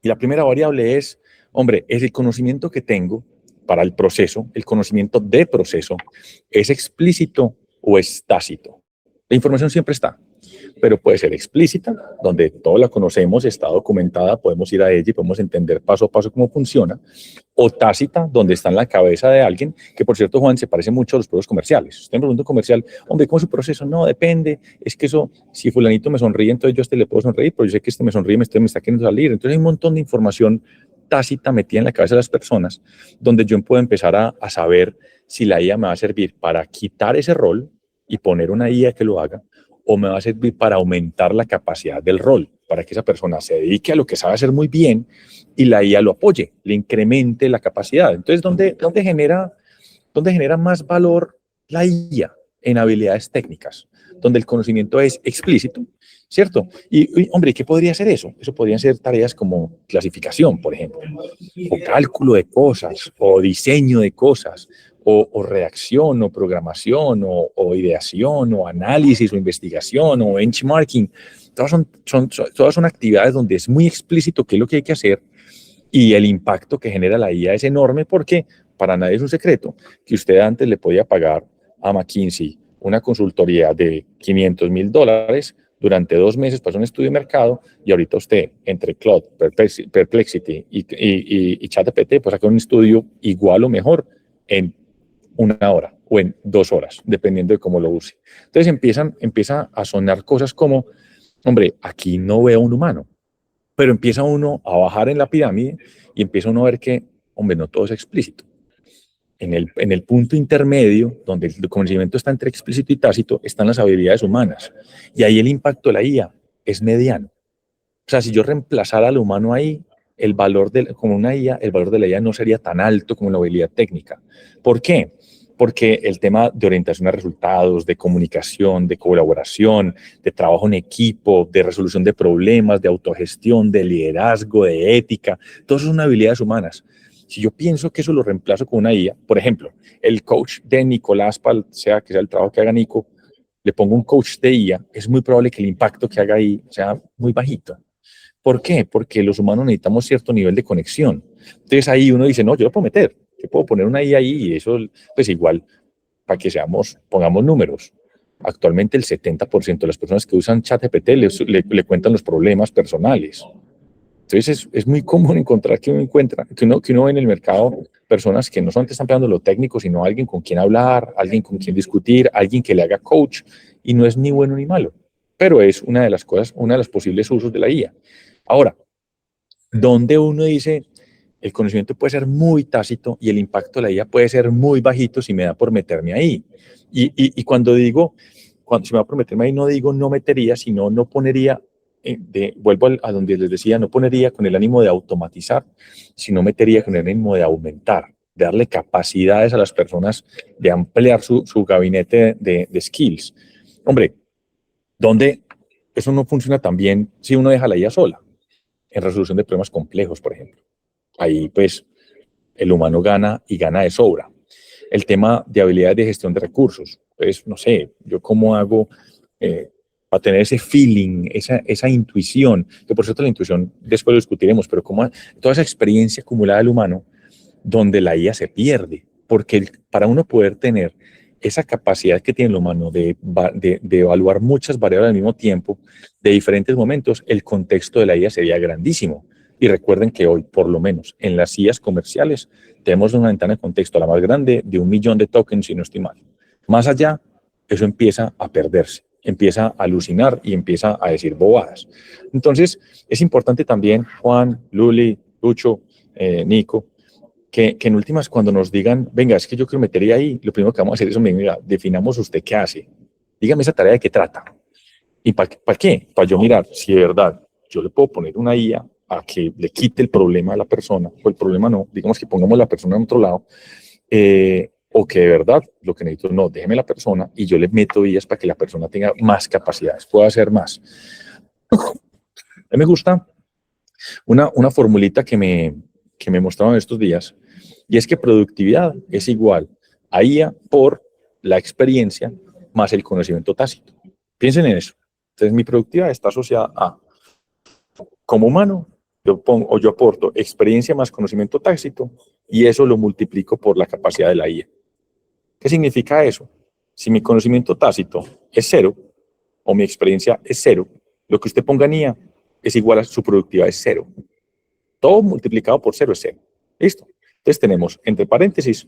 y la primera variable es, hombre, es el conocimiento que tengo para el proceso, el conocimiento de proceso, ¿es explícito o es tácito? La información siempre está, pero puede ser explícita, donde todos la conocemos, está documentada, podemos ir a ella y podemos entender paso a paso cómo funciona, o tácita, donde está en la cabeza de alguien, que por cierto, Juan, se parece mucho a los productos comerciales. Usted me pregunta un comercial, hombre, ¿cómo es su proceso? No, depende, es que eso, si fulanito me sonríe, entonces yo a este le puedo sonreír, pero yo sé que este me sonríe, me está queriendo salir. Entonces hay un montón de información tácita metida en la cabeza de las personas, donde yo puedo empezar a saber si la IA me va a servir para quitar ese rol y poner una IA que lo haga, o me va a servir para aumentar la capacidad del rol, para que esa persona se dedique a lo que sabe hacer muy bien y la IA lo apoye, le incremente la capacidad. Entonces, ¿dónde genera más valor la IA? En habilidades técnicas, donde el conocimiento es explícito, ¿cierto? Y hombre, ¿qué podría ser eso? Eso podrían ser tareas como clasificación, por ejemplo, o cálculo de cosas, o diseño de cosas, o redacción, o programación, o ideación, o análisis, o investigación, o benchmarking. Todas son actividades donde es muy explícito qué es lo que hay que hacer y el impacto que genera la IA es enorme porque para nadie es un secreto que usted antes le podía pagar a McKinsey una consultoría de $500,000 durante 2 meses para un estudio de mercado y ahorita usted entre Claude, Perplexity y ChatGPT pues saca un estudio igual o mejor en 1 hora o en 2 horas, dependiendo de cómo lo use. Entonces empieza a sonar cosas como, hombre, aquí no veo un humano, pero empieza uno a bajar en la pirámide y empieza uno a ver que, hombre, no todo es explícito. En el punto intermedio, donde el conocimiento está entre explícito y tácito, están las habilidades humanas. Y ahí el impacto de la IA es mediano. O sea, si yo reemplazara al humano ahí, como una IA, el valor de la IA no sería tan alto como la habilidad técnica. ¿Por qué? Porque el tema de orientación a resultados, de comunicación, de colaboración, de trabajo en equipo, de resolución de problemas, de autogestión, de liderazgo, de ética, todas son habilidades humanas. Si yo pienso que eso lo reemplazo con una IA, por ejemplo, el coach de Nicolás, sea que sea el trabajo que haga Nico, le pongo un coach de IA, es muy probable que el impacto que haga ahí sea muy bajito. ¿Por qué? Porque los humanos necesitamos cierto nivel de conexión. Entonces ahí uno dice, no, yo lo puedo meter, yo puedo poner una IA ahí y eso, pues igual, para que pongamos números. Actualmente el 70% de las personas que usan ChatGPT le cuentan los problemas personales. Entonces es muy común encontrar que uno ve en el mercado personas que no solamente están pegando lo técnico, sino alguien con quien hablar, alguien con quien discutir, alguien que le haga coach, y no es ni bueno ni malo, pero es una de las cosas, una de los posibles usos de la IA. Ahora, donde uno dice, el conocimiento puede ser muy tácito y el impacto de la IA puede ser muy bajito si me da por meterme ahí. Y cuando si me da por meterme ahí, no digo no metería, sino no ponería, vuelvo a donde les decía, no ponería con el ánimo de automatizar, sino metería con el ánimo de aumentar, de darle capacidades a las personas, de ampliar su gabinete de skills. Hombre, donde eso no funciona tan bien si uno deja la IA sola, en resolución de problemas complejos, por ejemplo. Ahí, pues, el humano gana y gana de sobra. El tema de habilidades de gestión de recursos, pues, no sé, yo cómo hago para tener ese feeling, esa intuición, que por cierto la intuición después lo discutiremos, pero como toda esa experiencia acumulada del humano, donde la IA se pierde, porque para uno poder tener esa capacidad que tiene el humano de evaluar muchas variables al mismo tiempo, de diferentes momentos, el contexto de la IA sería grandísimo. Y recuerden que hoy, por lo menos, en las IAs comerciales, tenemos una ventana de contexto, la más grande, de 1 millón de tokens, si no estoy mal. Más allá, eso empieza a perderse, empieza a alucinar y empieza a decir bobadas. Entonces, es importante también, Juan, Luli, Lucho, Nico, que en últimas, cuando nos digan, venga, es que yo quiero meter ahí, lo primero que vamos a hacer es, venga, definamos usted qué hace. Dígame esa tarea de qué trata. ¿Y para qué? Para yo mirar si de verdad yo le puedo poner una IA a que le quite el problema a la persona, o el problema no, digamos que pongamos la persona en otro lado, o que de verdad lo que necesito, no, déjeme la persona y yo le meto IAs para que la persona tenga más capacidades, pueda hacer más. A mí me gusta una formulita que me mostraron estos días, y es que productividad es igual a IA por la experiencia más el conocimiento tácito. Piensen en eso. Entonces, mi productividad está asociada a, como humano, yo aporto experiencia más conocimiento tácito y eso lo multiplico por la capacidad de la IA. ¿Qué significa eso? Si mi conocimiento tácito es 0 o mi experiencia es 0, lo que usted ponga en IA es igual a su productividad es 0. Todo multiplicado por 0 es 0. ¿Listo? Entonces tenemos, entre paréntesis,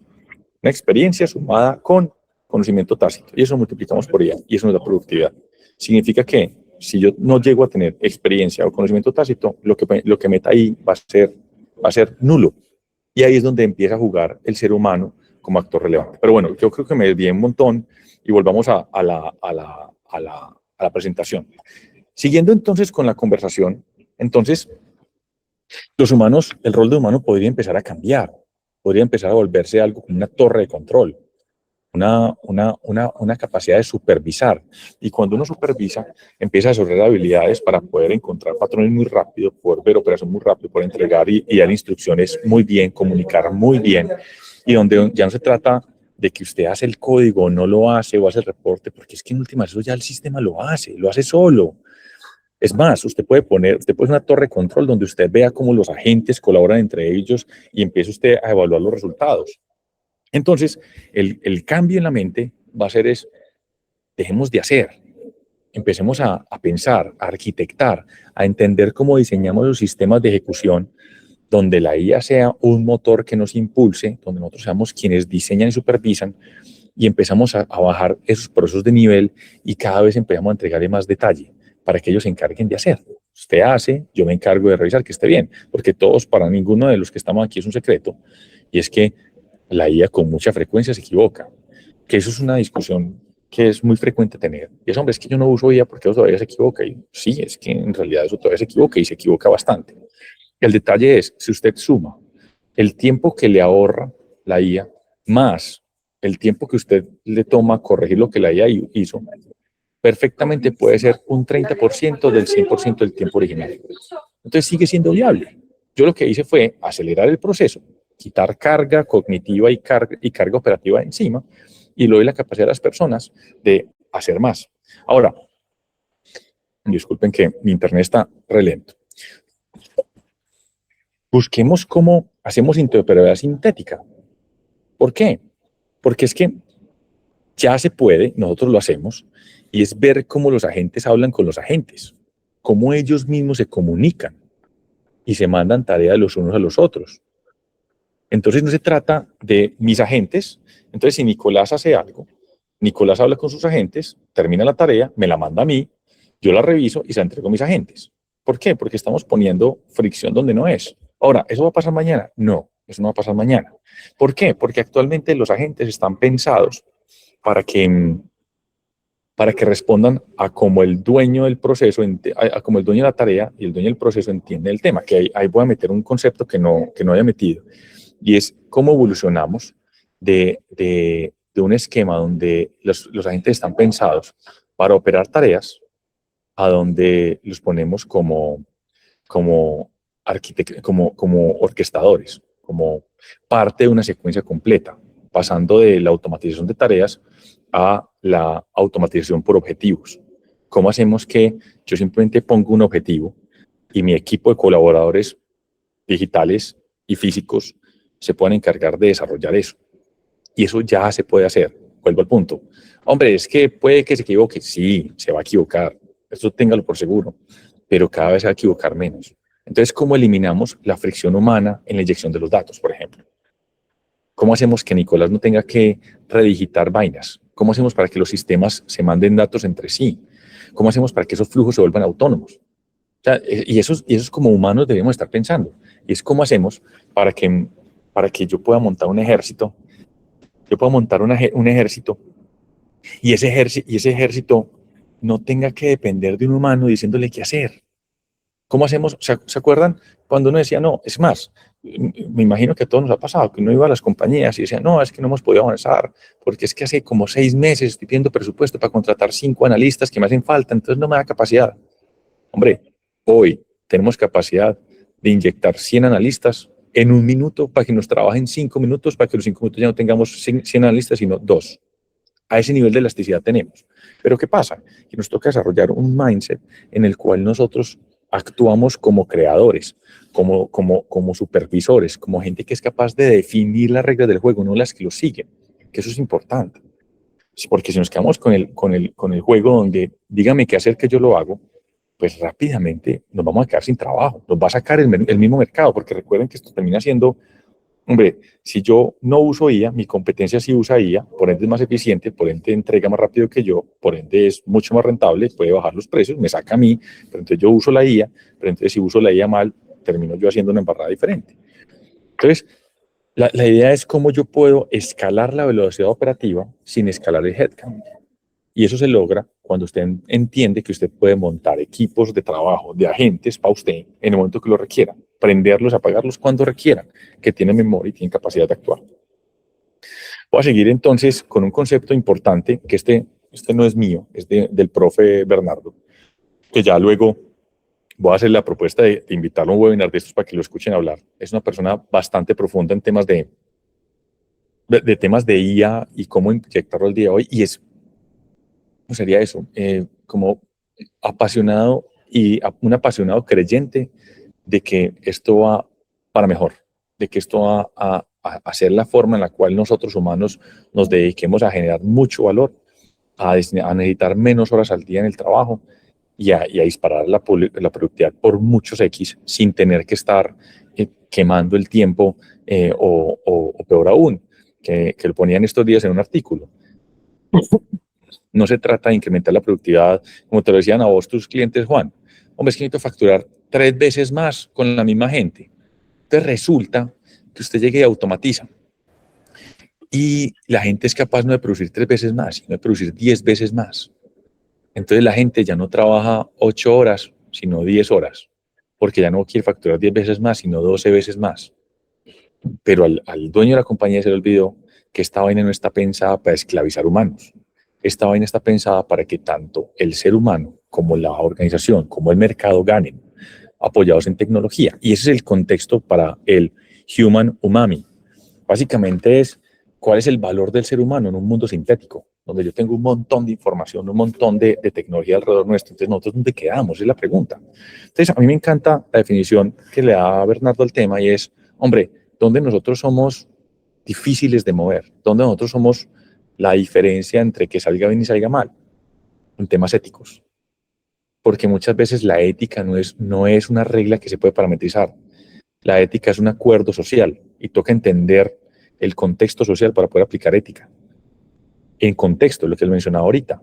una experiencia sumada con conocimiento tácito. Y eso lo multiplicamos por IA. Y eso nos da productividad. Significa que si yo no llego a tener experiencia o conocimiento tácito, lo que meta ahí va a ser nulo. Y ahí es donde empieza a jugar el ser humano como actor relevante. Pero bueno, yo creo que me desvié un montón y volvamos a la presentación. Siguiendo entonces con la conversación, entonces, los humanos, el rol de humano podría empezar a cambiar, podría empezar a volverse algo como una torre de control, una capacidad de supervisar. Y cuando uno supervisa, empieza a desarrollar habilidades para poder encontrar patrones muy rápido, poder ver operaciones muy rápido, poder entregar y dar instrucciones muy bien, comunicar muy bien, y donde ya no se trata de que usted hace el código o no lo hace o hace el reporte, porque es que en últimas eso ya el sistema lo hace solo. Es más, usted puede poner una torre de control donde usted vea cómo los agentes colaboran entre ellos y empiece usted a evaluar los resultados. Entonces, el cambio en la mente va a ser dejemos de hacer, empecemos a pensar, a arquitectar, a entender cómo diseñamos los sistemas de ejecución, donde la IA sea un motor que nos impulse, donde nosotros seamos quienes diseñan y supervisan, y empezamos a bajar esos procesos de nivel y cada vez empezamos a entregarle más detalle para que ellos se encarguen de hacer. Usted hace, yo me encargo de revisar que esté bien, porque para ninguno de los que estamos aquí es un secreto, y es que la IA con mucha frecuencia se equivoca, que eso es una discusión que es muy frecuente tener. Y es, hombre, es que yo no uso IA porque eso todavía se equivoca. Y sí, es que en realidad eso todavía se equivoca y se equivoca bastante. El detalle es, si usted suma el tiempo que le ahorra la IA más el tiempo que usted le toma corregir lo que la IA hizo, perfectamente puede ser un 30% del 100% del tiempo original. Entonces sigue siendo viable. Yo lo que hice fue acelerar el proceso, quitar carga cognitiva y carga operativa encima, y le doy la capacidad a las personas de hacer más. Ahora, disculpen que mi internet está re lento. Busquemos cómo hacemos interoperabilidad sintética. ¿Por qué? Porque es que ya se puede, nosotros lo hacemos, y es ver cómo los agentes hablan con los agentes, cómo ellos mismos se comunican y se mandan tareas los unos a los otros. Entonces no se trata de mis agentes. Entonces si Nicolás hace algo, Nicolás habla con sus agentes, termina la tarea, me la manda a mí, yo la reviso y se la entrego a mis agentes. ¿Por qué? Porque estamos poniendo fricción donde no es. Ahora, ¿eso va a pasar mañana? No, eso no va a pasar mañana. ¿Por qué? Porque actualmente los agentes están pensados para que respondan a como el dueño del proceso, a como el dueño de la tarea y el dueño del proceso entiende el tema, que ahí voy a meter un concepto que no había metido, y es cómo evolucionamos de un esquema donde los agentes están pensados para operar tareas a donde los ponemos como orquestadores, como parte de una secuencia completa, pasando de la automatización de tareas a la automatización por objetivos. ¿Cómo hacemos que yo simplemente pongo un objetivo y mi equipo de colaboradores digitales y físicos se puedan encargar de desarrollar eso? Y eso ya se puede hacer. Vuelvo al punto. Hombre, es que puede que se equivoque. Sí, se va a equivocar. Eso téngalo por seguro. Pero cada vez se va a equivocar menos. Entonces, ¿cómo eliminamos la fricción humana en la inyección de los datos, por ejemplo? ¿Cómo hacemos que Nicolás no tenga que redigitar vainas? ¿Cómo hacemos para que los sistemas se manden datos entre sí? ¿Cómo hacemos para que esos flujos se vuelvan autónomos? O sea, y eso es como humanos debemos estar pensando. Y es cómo hacemos para que yo pueda montar un ejército. Yo puedo montar un ejército y ese ejército no tenga que depender de un humano diciéndole qué hacer. ¿Cómo hacemos? ¿Se acuerdan cuando uno decía, no, es más, me imagino que a todos nos ha pasado, que uno iba a las compañías y decía, no, es que no hemos podido avanzar, porque es que hace como 6 meses estoy pidiendo presupuesto para contratar 5 analistas que me hacen falta, entonces no me da capacidad. Hombre, hoy tenemos capacidad de inyectar 100 analistas en 1 minuto para que nos trabajen 5 minutos, para que los 5 minutos ya no tengamos 100 analistas, sino 2. A ese nivel de elasticidad tenemos. Pero ¿qué pasa? Que nos toca desarrollar un mindset en el cual nosotros actuamos como creadores, como supervisores, como gente que es capaz de definir las reglas del juego, no las que lo siguen, que eso es importante. Porque si nos quedamos con el juego donde dígame qué hacer que yo lo hago, pues rápidamente nos vamos a quedar sin trabajo, nos va a sacar el mismo mercado, porque recuerden que esto termina siendo, hombre, si yo no uso IA, mi competencia sí usa IA, por ende es más eficiente, por ende entrega más rápido que yo, por ende es mucho más rentable, puede bajar los precios, me saca a mí, pero entonces yo uso la IA, pero entonces si uso la IA mal, termino yo haciendo una embarrada diferente. Entonces, la idea es cómo yo puedo escalar la velocidad operativa sin escalar el headcount. Y eso se logra cuando usted entiende que usted puede montar equipos de trabajo, de agentes para usted en el momento que lo requiera, prenderlos, apagarlos cuando requieran, que tienen memoria y tienen capacidad de actuar. Voy a seguir entonces con un concepto importante, que este no es mío, es del profe Bernardo, que ya luego voy a hacer la propuesta de invitarlo a un webinar de estos para que lo escuchen hablar. Es una persona bastante profunda en temas de temas de IA y cómo inyectarlo al día de hoy, y es, ¿cómo sería eso? Como apasionado y un apasionado creyente de que esto va para mejor, de que esto va a ser la forma en la cual nosotros humanos nos dediquemos a generar mucho valor, a necesitar menos horas al día en el trabajo y a disparar la productividad por muchos X sin tener que estar quemando el tiempo o peor aún, que lo ponían estos días en un artículo. No se trata de incrementar la productividad, como te lo decían a vos tus clientes, Juan. Hombre, es que necesito facturar 3 veces más con la misma gente. Entonces resulta que usted llegue y automatiza. Y la gente es capaz no de producir 3 veces más, sino de producir 10 veces más. Entonces la gente ya no trabaja 8 horas, sino 10 horas, porque ya no quiere facturar 10 veces más, sino 12 veces más. Pero al dueño de la compañía se le olvidó que esta vaina no está pensada para esclavizar humanos. Esta vaina está pensada para que tanto el ser humano como la organización, como el mercado ganen, apoyados en tecnología. Y ese es el contexto para el Human Umami. Básicamente es cuál es el valor del ser humano en un mundo sintético. donde yo tengo un montón de información, un montón de tecnología alrededor nuestro. Entonces, ¿nosotros dónde quedamos? Es la pregunta. Entonces, a mí me encanta la definición que le da Bernardo al tema y es, hombre, ¿dónde nosotros somos difíciles de mover? ¿Dónde nosotros somos la diferencia entre que salga bien y salga mal? En temas éticos. Porque muchas veces la ética no es una regla que se puede parametrizar. La ética es un acuerdo social y toca entender el contexto social para poder aplicar ética. En contexto, lo que él mencionaba ahorita,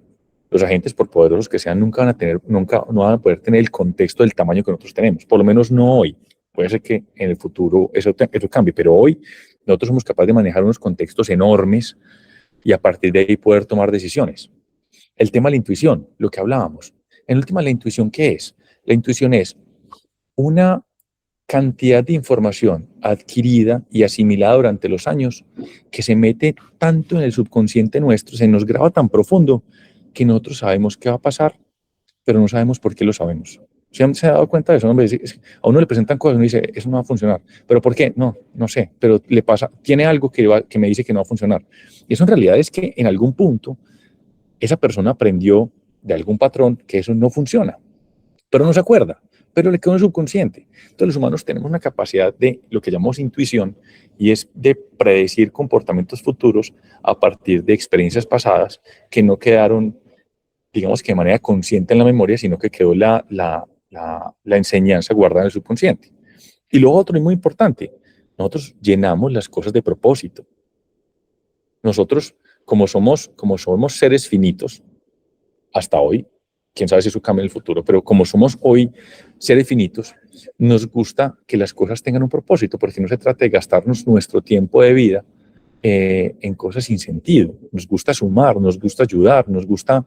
los agentes, por poderosos que sean, nunca no van a poder tener el contexto del tamaño que nosotros tenemos, por lo menos no hoy. Puede ser que en el futuro eso cambie, pero hoy nosotros somos capaces de manejar unos contextos enormes y a partir de ahí poder tomar decisiones. El tema de la intuición, lo que hablábamos. En última, ¿la intuición qué es? La intuición es una cantidad de información adquirida y asimilada durante los años que se mete tanto en el subconsciente nuestro, se nos graba tan profundo que nosotros sabemos qué va a pasar, pero no sabemos por qué lo sabemos. ¿Se ha dado cuenta de eso? A uno le presentan cosas y uno dice, eso no va a funcionar. ¿Pero por qué? No sé, pero le pasa, tiene algo que me dice que no va a funcionar. Y eso en realidad es que en algún punto esa persona aprendió de algún patrón que eso no funciona, pero no se acuerda, pero le quedó en el subconsciente. Entonces los humanos tenemos una capacidad de lo que llamamos intuición y es de predecir comportamientos futuros a partir de experiencias pasadas que no quedaron, digamos que de manera consciente en la memoria, sino que quedó la enseñanza guardada en el subconsciente. Y lo otro es muy importante, nosotros llenamos las cosas de propósito. Nosotros, como somos seres finitos, hasta hoy, quién sabe si eso cambia en el futuro, pero como somos hoy seres finitos, nos gusta que las cosas tengan un propósito, porque no se trata de gastarnos nuestro tiempo de vida en cosas sin sentido. Nos gusta sumar, nos gusta ayudar, nos gusta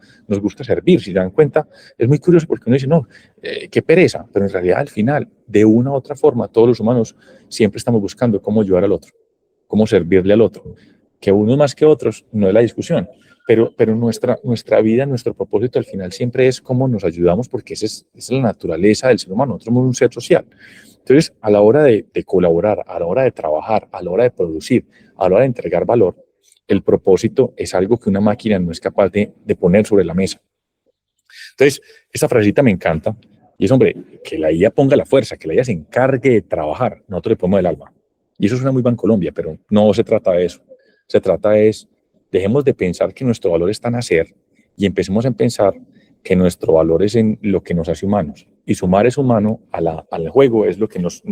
servir. Si se dan cuenta, es muy curioso porque uno dice, no, qué pereza, pero en realidad al final, de una u otra forma, todos los humanos siempre estamos buscando cómo ayudar al otro, cómo servirle al otro. Que unos más que otros no es la discusión, pero nuestra vida, nuestro propósito al final siempre es cómo nos ayudamos, porque esa es la naturaleza del ser humano. Nosotros somos un ser social. Entonces, a la hora de colaborar, a la hora de trabajar, a la hora de producir, a la hora de entregar valor, el propósito es algo que una máquina no es capaz de poner sobre la mesa. Entonces, esta frasecita me encanta, y es, hombre, que la IA ponga la fuerza, que la IA se encargue de trabajar, nosotros le ponemos el alma. Y eso suena muy Bancolombia, pero no se trata de eso. Se trata dejemos de pensar que nuestro valor está en hacer y empecemos a pensar que nuestro valor es en lo que nos hace humanos. Y sumar ese humano al juego es lo que nos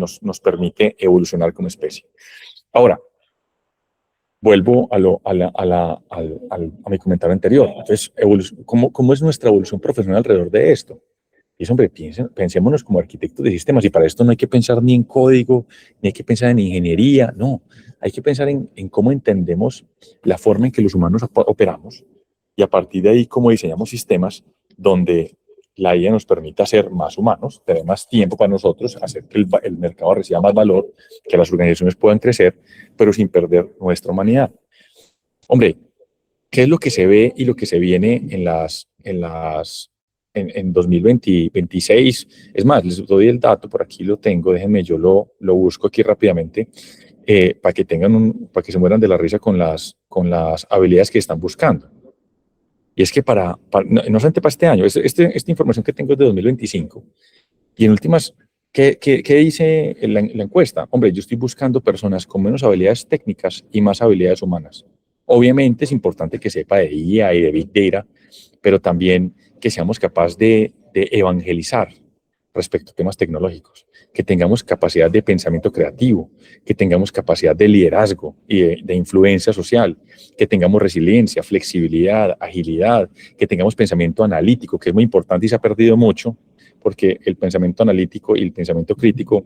permite evolucionar como especie. Ahora, vuelvo a mi comentario anterior. Entonces, ¿cómo es nuestra evolución profesional alrededor de esto? Y es, hombre, pensémonos como arquitectos de sistemas, y para esto no hay que pensar ni en código, ni hay que pensar en ingeniería, no. Hay que pensar en cómo entendemos la forma en que los humanos operamos, y a partir de ahí cómo diseñamos sistemas donde la IA nos permita ser más humanos, tener más tiempo para nosotros, hacer que el mercado reciba más valor, que las organizaciones puedan crecer, pero sin perder nuestra humanidad. Hombre, ¿qué es lo que se ve y lo que se viene en 2026? Es más, les doy el dato, por aquí lo tengo, déjenme, yo lo busco aquí rápidamente, para que se mueran de la risa con las habilidades que están buscando. Y es que no solamente para este año, esta información que tengo es de 2025, y en últimas, ¿qué dice la encuesta? Hombre, yo estoy buscando personas con menos habilidades técnicas y más habilidades humanas. Obviamente es importante que sepa de IA y de Big Data, pero también que seamos capaces de evangelizar respecto a temas tecnológicos, que tengamos capacidad de pensamiento creativo, que tengamos capacidad de liderazgo y de influencia social, que tengamos resiliencia, flexibilidad, agilidad, que tengamos pensamiento analítico, que es muy importante y se ha perdido mucho, porque el pensamiento analítico y el pensamiento crítico,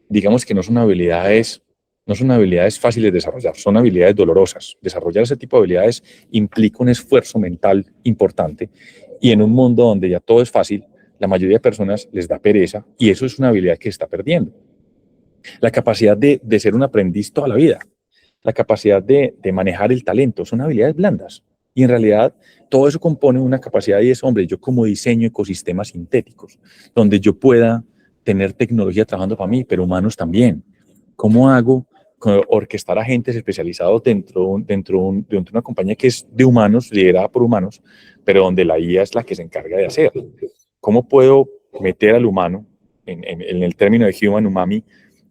digamos que no son habilidades fáciles de desarrollar, son habilidades dolorosas. Desarrollar ese tipo de habilidades implica un esfuerzo mental importante, y en un mundo donde ya todo es fácil, la mayoría de personas les da pereza, y eso es una habilidad que se está perdiendo. La capacidad de ser un aprendiz toda la vida, la capacidad de manejar el talento, son habilidades blandas. Y en realidad todo eso compone una capacidad, y es, hombre, yo como diseño ecosistemas sintéticos, donde yo pueda tener tecnología trabajando para mí, pero humanos también. ¿Cómo hago orquestar agentes especializados dentro de una compañía que es de humanos, liderada por humanos, pero donde la IA es la que se encarga de hacer. ¿Cómo puedo meter al humano en el término de Human Umami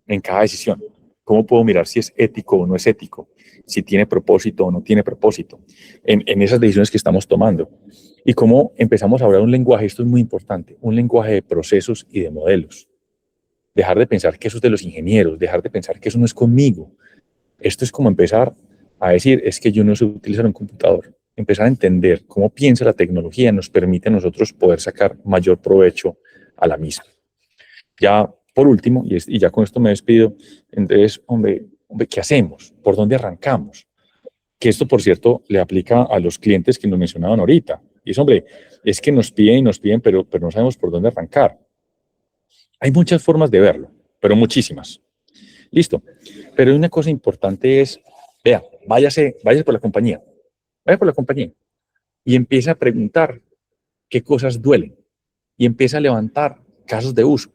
en cada decisión? ¿Cómo puedo mirar si es ético o no es ético? Si tiene propósito o no tiene propósito en esas decisiones que estamos tomando. Y cómo empezamos a hablar un lenguaje, esto es muy importante, un lenguaje de procesos y de modelos. Dejar de pensar que eso es de los ingenieros, dejar de pensar que eso no es conmigo. Esto es como empezar a decir, es que yo no sé utilizar un computador. Empezar a entender cómo piensa la tecnología nos permite a nosotros poder sacar mayor provecho a la misma. Ya por último, y ya con esto me despido, entonces, hombre, ¿qué hacemos? ¿Por dónde arrancamos? Que esto, por cierto, le aplica a los clientes que nos mencionaban ahorita. Y es, hombre, es que nos piden, pero no sabemos por dónde arrancar. Hay muchas formas de verlo, pero muchísimas. Listo. Pero una cosa importante es, vea, váyase por la compañía. Vaya por la compañía y empieza a preguntar qué cosas duelen y empieza a levantar casos de uso.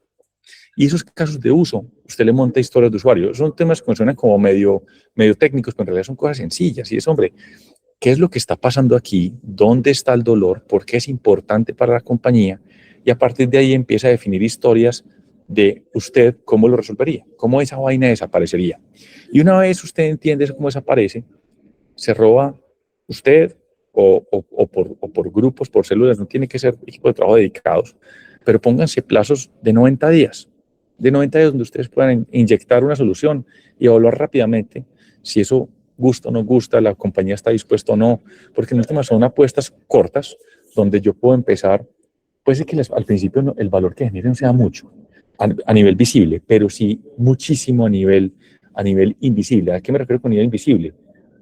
Y esos casos de uso, usted le monta historias de usuario. Son temas que suenan como medio técnicos, pero en realidad son cosas sencillas. Y es, hombre, ¿qué es lo que está pasando aquí? ¿Dónde está el dolor? ¿Por qué es importante para la compañía? Y a partir de ahí empieza a definir historias de usted cómo lo resolvería, cómo esa vaina desaparecería. Y una vez usted entiende cómo desaparece, se roba usted o por grupos, por células, no tiene que ser equipos de trabajo dedicados, pero pónganse plazos de 90 días, donde ustedes puedan inyectar una solución y evaluar rápidamente si eso gusta o no gusta, la compañía está dispuesta o no, porque en última son apuestas cortas donde yo puedo empezar, puede ser que al principio el valor que generen sea mucho a nivel visible, pero sí muchísimo a nivel invisible. ¿A qué me refiero con nivel invisible?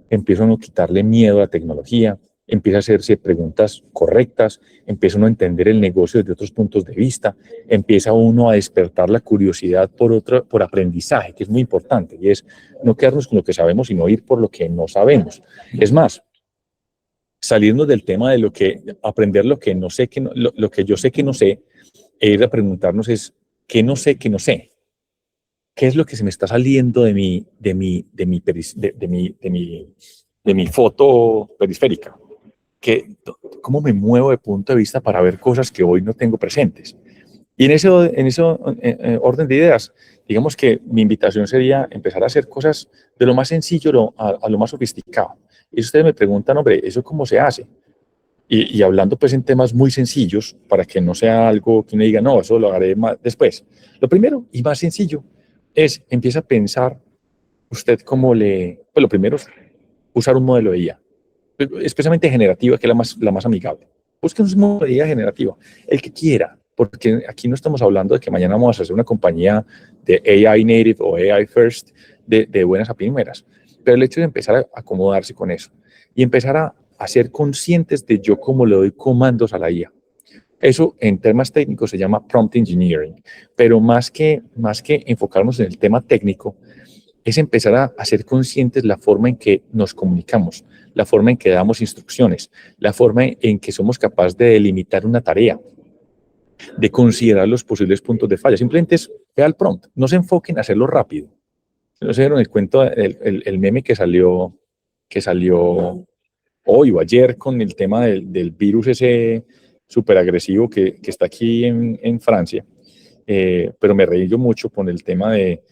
Empieza uno a quitarle miedo a la tecnología, empieza a hacerse preguntas correctas, empieza uno a entender el negocio desde otros puntos de vista, empieza uno a despertar la curiosidad por aprendizaje, que es muy importante, y es no quedarnos con lo que sabemos, sino ir por lo que no sabemos. Es más, salirnos del tema de aprender lo que no sé, lo que yo sé que no sé, e ir a preguntarnos es, ¿qué no sé que no sé? ¿Qué es lo que se me está saliendo de mi foto periférica? ¿Cómo me muevo de punto de vista para ver cosas que hoy no tengo presentes? Y en ese orden de ideas, digamos que mi invitación sería empezar a hacer cosas de lo más sencillo a lo más sofisticado. Y si ustedes me preguntan, hombre, ¿eso cómo se hace? Y hablando pues en temas muy sencillos, para que no sea algo que uno diga, no, eso lo haré más después. Lo primero y más sencillo es, empieza a pensar usted pues lo primero es usar un modelo de IA, especialmente generativa, que es la más amigable. Busquen un modelo de IA generativa, el que quiera, porque aquí no estamos hablando de que mañana vamos a hacer una compañía de AI native o AI first de buenas a primeras, pero el hecho de empezar a acomodarse con eso y empezar a ser conscientes de yo cómo le doy comandos a la IA. Eso en temas técnicos se llama prompt engineering, pero más que enfocarnos en el tema técnico, es empezar a ser conscientes de la forma en que nos comunicamos, la forma en que damos instrucciones, la forma en que somos capaces de delimitar una tarea, de considerar los posibles puntos de falla. Simplemente vea el prompt, no se enfoquen en hacerlo rápido. No se dieron el cuento, el meme que salió hoy o ayer con el tema del virus ese súper agresivo que está aquí en Francia, pero me reí yo mucho con el tema de,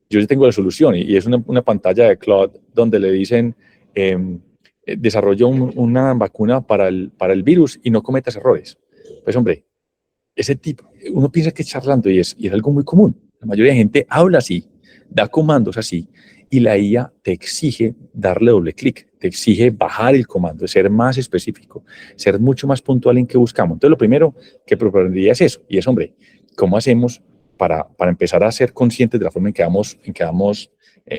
yo ya tengo la solución y es una pantalla de Claude donde le dicen, desarrolla una vacuna para el virus y no cometas errores. Pues hombre, ese tipo, uno piensa que es charlando y es algo muy común. La mayoría de gente habla así, da comandos así, y la IA te exige darle doble clic, te exige bajar el comando, ser más específico, ser mucho más puntual en qué buscamos. Entonces, lo primero que propondría es eso, y es, hombre, ¿cómo hacemos para empezar a ser conscientes de la forma en que damos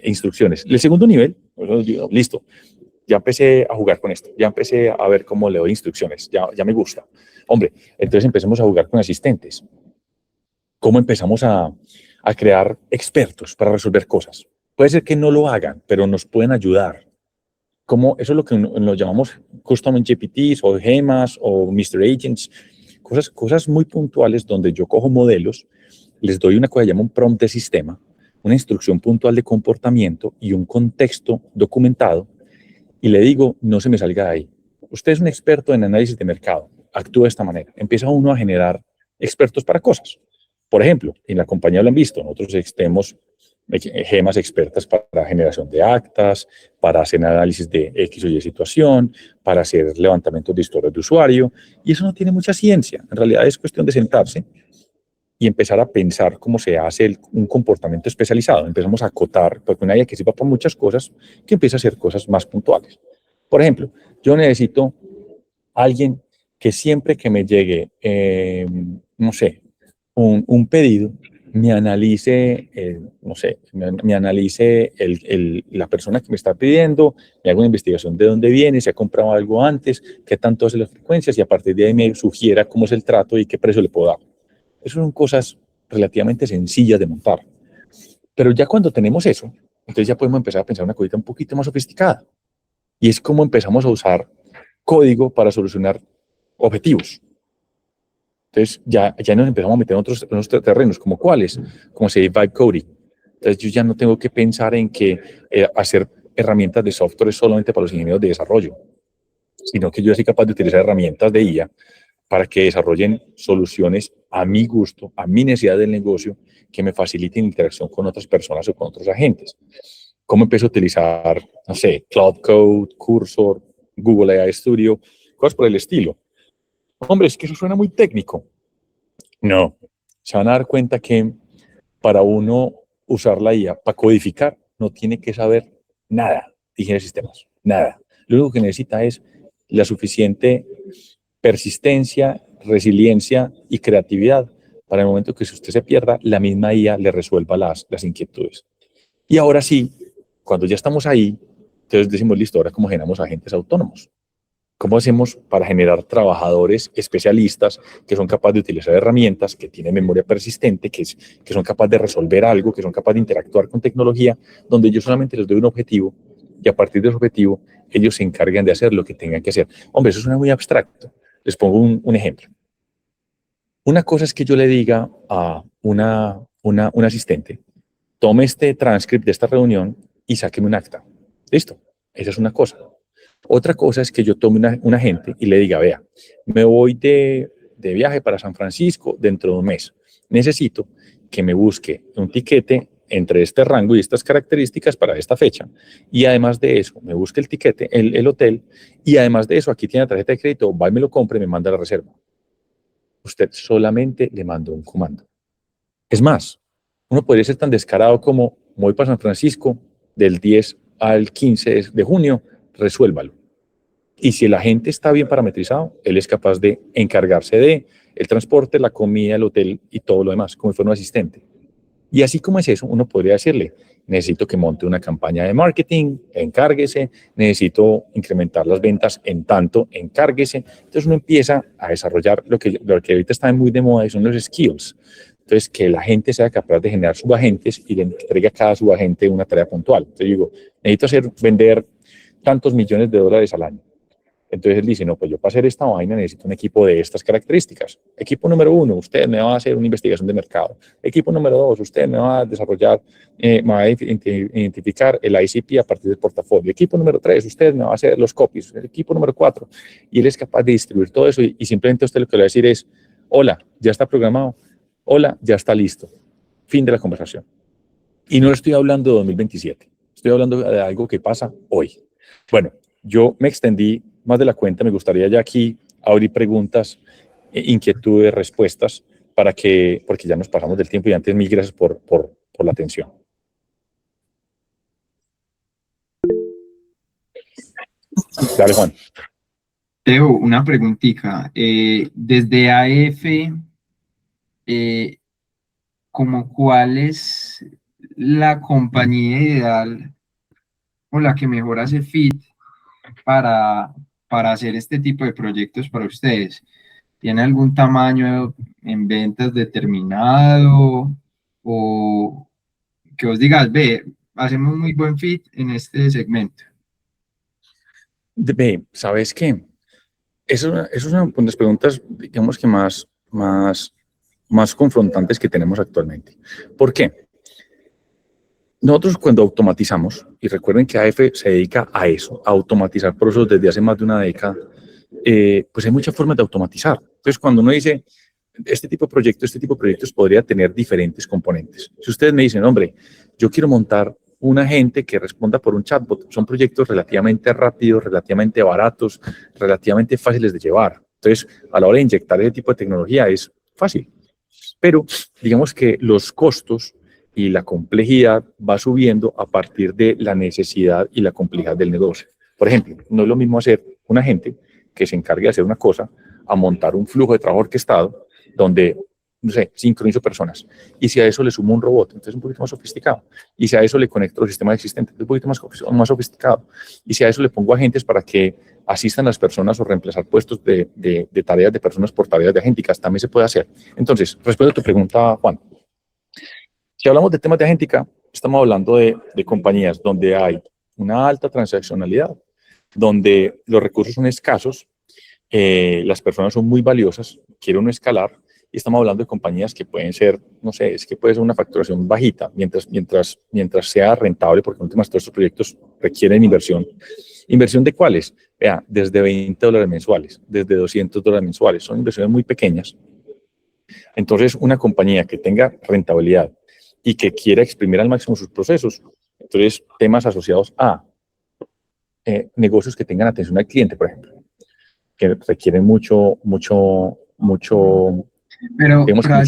instrucciones? El segundo nivel, listo, ya empecé a jugar con esto, ya empecé a ver cómo le doy instrucciones, ya me gusta. Hombre, entonces empecemos a jugar con asistentes. ¿Cómo empezamos a crear expertos para resolver cosas? Puede ser que no lo hagan, pero nos pueden ayudar. Eso es lo que nos llamamos Custom GPTs o gemas o Mr. Agents, cosas muy puntuales donde yo cojo modelos, les doy una cosa que llama un prompt de sistema, una instrucción puntual de comportamiento y un contexto documentado y le digo, no se me salga de ahí. Usted es un experto en análisis de mercado, actúa de esta manera. Empieza uno a generar expertos para cosas. Por ejemplo, en la compañía lo han visto, nosotros tenemos gemas expertas para generación de actas, para hacer análisis de X o Y situación, para hacer levantamientos de historias de usuario, y eso no tiene mucha ciencia. En realidad es cuestión de sentarse y empezar a pensar cómo se hace un comportamiento especializado. Empezamos a acotar, porque una IA que sirva para muchas cosas, que empiece a hacer cosas más puntuales. Por ejemplo, yo necesito alguien que siempre que me llegue, no sé, un pedido, me analice, no sé, me analice la persona que me está pidiendo, me haga una investigación de dónde viene, si ha comprado algo antes, qué tanto hace las frecuencias y a partir de ahí me sugiera cómo es el trato y qué precio le puedo dar. Esas son cosas relativamente sencillas de montar. Pero ya cuando tenemos eso, entonces ya podemos empezar a pensar una cosita un poquito más sofisticada. Y es como empezamos a usar código para solucionar objetivos. Entonces ya nos empezamos a meter en otros terrenos, como cuáles, como se vibe coding. Entonces yo ya no tengo que pensar en que hacer herramientas de software es solamente para los ingenieros de desarrollo, sino que yo soy capaz de utilizar herramientas de IA para que desarrollen soluciones a mi gusto, a mi necesidad del negocio, que me faciliten interacción con otras personas o con otros agentes. ¿Cómo empiezo a utilizar, no sé, Cloud Code, Cursor, Google AI Studio, cosas por el estilo? Hombre, es que eso suena muy técnico. No, se van a dar cuenta que para uno usar la IA, para codificar, no tiene que saber nada de ingeniería de sistemas, nada. Lo único que necesita es la suficiente persistencia, resiliencia y creatividad para el momento que si usted se pierda, la misma IA le resuelva las inquietudes. Y ahora sí, cuando ya estamos ahí, entonces decimos, listo, ahora cómo generamos agentes autónomos. ¿Cómo hacemos para generar trabajadores especialistas que son capaces de utilizar herramientas, que tienen memoria persistente, que son capaces de resolver algo, que son capaces de interactuar con tecnología, donde yo solamente les doy un objetivo y a partir de ese objetivo ellos se encargan de hacer lo que tengan que hacer? Hombre, eso suena muy abstracto. Les pongo un ejemplo. Una cosa es que yo le diga a un asistente, tome este transcript de esta reunión y sáqueme un acta. Listo, esa es una cosa. Otra cosa es que yo tome un agente y le diga, vea, me voy de viaje para San Francisco dentro de un mes. Necesito que me busque un tiquete entre este rango y estas características para esta fecha. Y además de eso, me busque el tiquete, el hotel, y además de eso, aquí tiene la tarjeta de crédito, va y me lo compre y me manda la reserva. Usted solamente le manda un comando. Es más, uno podría ser tan descarado como, voy para San Francisco del 10 al 15 de junio, resuélvalo. Y si el agente está bien parametrizado, él es capaz de encargarse de el transporte, la comida, el hotel y todo lo demás, como si fuera un asistente. Y así como es eso, uno podría decirle, necesito que monte una campaña de marketing, encárguese, necesito incrementar las ventas en tanto, encárguese. Entonces uno empieza a desarrollar lo que ahorita está muy de moda y son los skills. Entonces, que la gente sea capaz de generar subagentes y le entregue a cada subagente una tarea puntual. Entonces digo, necesito vender tantos millones de dólares al año. Entonces él dice, no, pues yo para hacer esta vaina necesito un equipo de estas características. Equipo número 1, usted me va a hacer una investigación de mercado. Equipo número 2, usted me va a desarrollar, me va a identificar el ICP a partir del portafolio. Equipo número 3, usted me va a hacer los copies. El equipo número 4. Y él es capaz de distribuir todo eso y simplemente usted lo que le va a decir es, hola, ya está programado. Hola, ya está listo. Fin de la conversación. Y no estoy hablando de 2027. Estoy hablando de algo que pasa hoy. Bueno, yo me extendí más de la cuenta, me gustaría ya aquí abrir preguntas, inquietudes, respuestas, porque ya nos pasamos del tiempo y antes mil gracias por la atención. Dale, Juan. Teo, una preguntita. Desde AF, ¿como cuál es la compañía ideal o la que mejor hace fit para hacer este tipo de proyectos para ustedes? ¿Tiene algún tamaño en ventas determinado o que os digas, ve, hacemos muy buen fit en este segmento? Ve, ¿sabes qué? Eso es una de las preguntas, digamos que más confrontantes que tenemos actualmente. ¿Por qué? nosotros cuando automatizamos, y recuerden que AF se dedica a eso, a automatizar procesos desde hace más de una década, pues hay muchas formas de automatizar. Entonces, cuando uno dice, este tipo de proyectos podría tener diferentes componentes. Si ustedes me dicen, hombre, yo quiero montar un agente que responda por un chatbot, son proyectos relativamente rápidos, relativamente baratos, relativamente fáciles de llevar. Entonces, a la hora de inyectar ese tipo de tecnología es fácil. Pero digamos que los costos y la complejidad va subiendo a partir de la necesidad y la complejidad del negocio. Por ejemplo, no es lo mismo hacer un agente que se encargue de hacer una cosa a montar un flujo de trabajo orquestado donde, no sé, sincronizo personas. Y si a eso le sumo un robot, entonces es un poquito más sofisticado. Y si a eso le conecto los sistemas existentes, entonces es un poquito más sofisticado. Y si a eso le pongo agentes para que asistan a las personas o reemplazar puestos de tareas de personas por tareas de agénticas, también se puede hacer. Entonces, respondo a tu pregunta, Juan. Si hablamos de temas de agéntica, estamos hablando de compañías donde hay una alta transaccionalidad, donde los recursos son escasos, las personas son muy valiosas, quiere uno escalar, y estamos hablando de compañías que pueden ser, no sé, es que puede ser una facturación bajita, mientras sea rentable, porque en últimas todos estos proyectos requieren inversión. ¿Inversión de cuáles? Vea, desde $20 mensuales, desde $200 mensuales, son inversiones muy pequeñas. Entonces, una compañía que tenga rentabilidad y que quiera exprimir al máximo sus procesos, entonces temas asociados a negocios que tengan atención al cliente, por ejemplo, que requieren mucho Pero mucho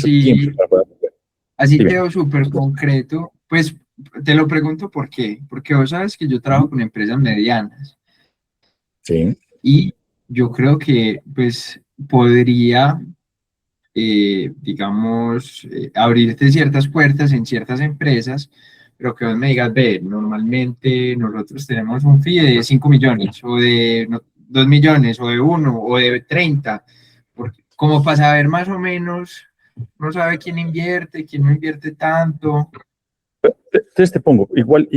tiempo para poder hacer. así Dime. quedó súper concreto. Pues te lo pregunto por qué. Porque vos sabes que yo trabajo con empresas medianas Sí. y yo creo que pues podría, digamos, abrirte ciertas puertas en ciertas empresas, pero que vos me digas, ve, normalmente nosotros tenemos un fee de 5 millones o de 2 millones o de 1 o de 30, porque, como para saber más o menos, no sabe quién invierte, quién no invierte tanto. Entonces te pongo, igual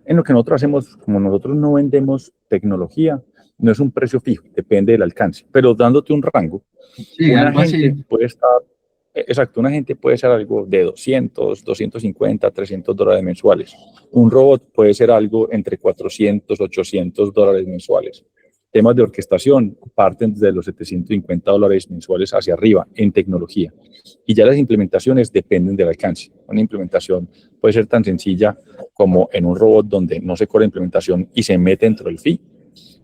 en lo que nosotros hacemos, como nosotros no vendemos tecnología, no es un precio fijo, depende del alcance, pero dándote un rango, Sí, una algo gente así. puede estar, exacto, una gente puede ser algo de 200, 250, $300 mensuales. Un robot puede ser algo entre 400, $800 mensuales. Temas de orquestación parten desde los $750 mensuales hacia arriba en tecnología. Y ya las implementaciones dependen del alcance. Una implementación puede ser tan sencilla como en un robot donde no se cobra implementación y se mete dentro del fee,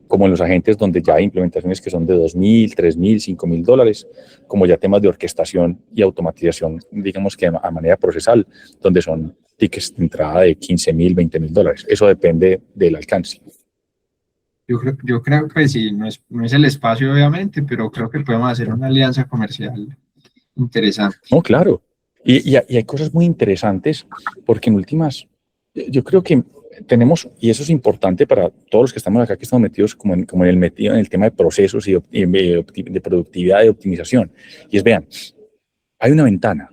como en los agentes donde ya hay implementaciones que son de $2,000, $3,000, $5,000, como ya temas de orquestación y automatización, digamos que a manera procesal, donde son tickets de entrada de $15,000, $20,000. Eso depende del alcance. Yo creo que sí, no es el espacio obviamente, pero creo que podemos hacer una alianza comercial interesante. No, claro. Y hay cosas muy interesantes porque en últimas, yo creo que tenemos, y eso es importante para todos los que estamos acá, que estamos metidos como en el tema de procesos y de productividad y optimización. Y es, vean, hay una ventana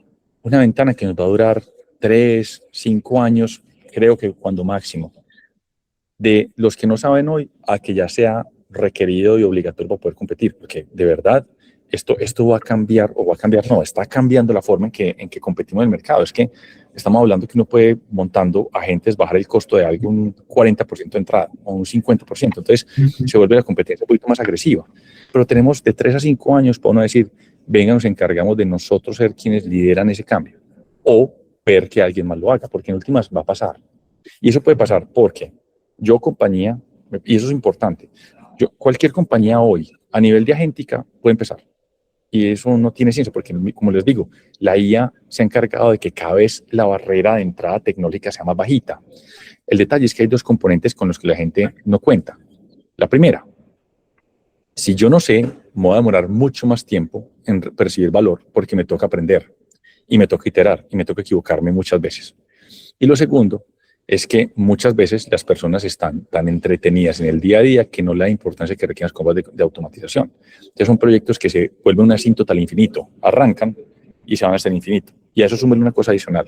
que nos va a durar 3, 5 años, creo que cuando máximo, de los que no saben hoy a que ya sea requerido y obligatorio para poder competir, porque de verdad esto va a cambiar, o va a cambiar, no, está cambiando la forma en que competimos en el mercado. Es que estamos hablando que uno puede, montando agentes, bajar el costo de algo un 40% de entrada o un 50%. Entonces se vuelve la competencia un poquito más agresiva. Pero tenemos de 3 a 5 años para uno decir, venga, nos encargamos de nosotros ser quienes lideran ese cambio, o ver que alguien más lo haga, porque en últimas va a pasar. Y eso puede pasar porque yo compañía, y eso es importante, cualquier compañía hoy a nivel de agéntica puede empezar. Y eso no tiene ciencia, porque como les digo, la IA se ha encargado de que cada vez la barrera de entrada tecnológica sea más bajita. El detalle es que hay dos componentes con los que la gente no cuenta. La primera, si yo no sé, me voy a demorar mucho más tiempo en percibir valor porque me toca aprender y me toca iterar y me toca equivocarme muchas veces. Y lo segundo es que muchas veces las personas están tan entretenidas en el día a día que no le da importancia que requieren las cosas de automatización. Entonces son proyectos que se vuelven una asíntota al infinito, arrancan y se van hasta el infinito. Y a eso súmele una cosa adicional.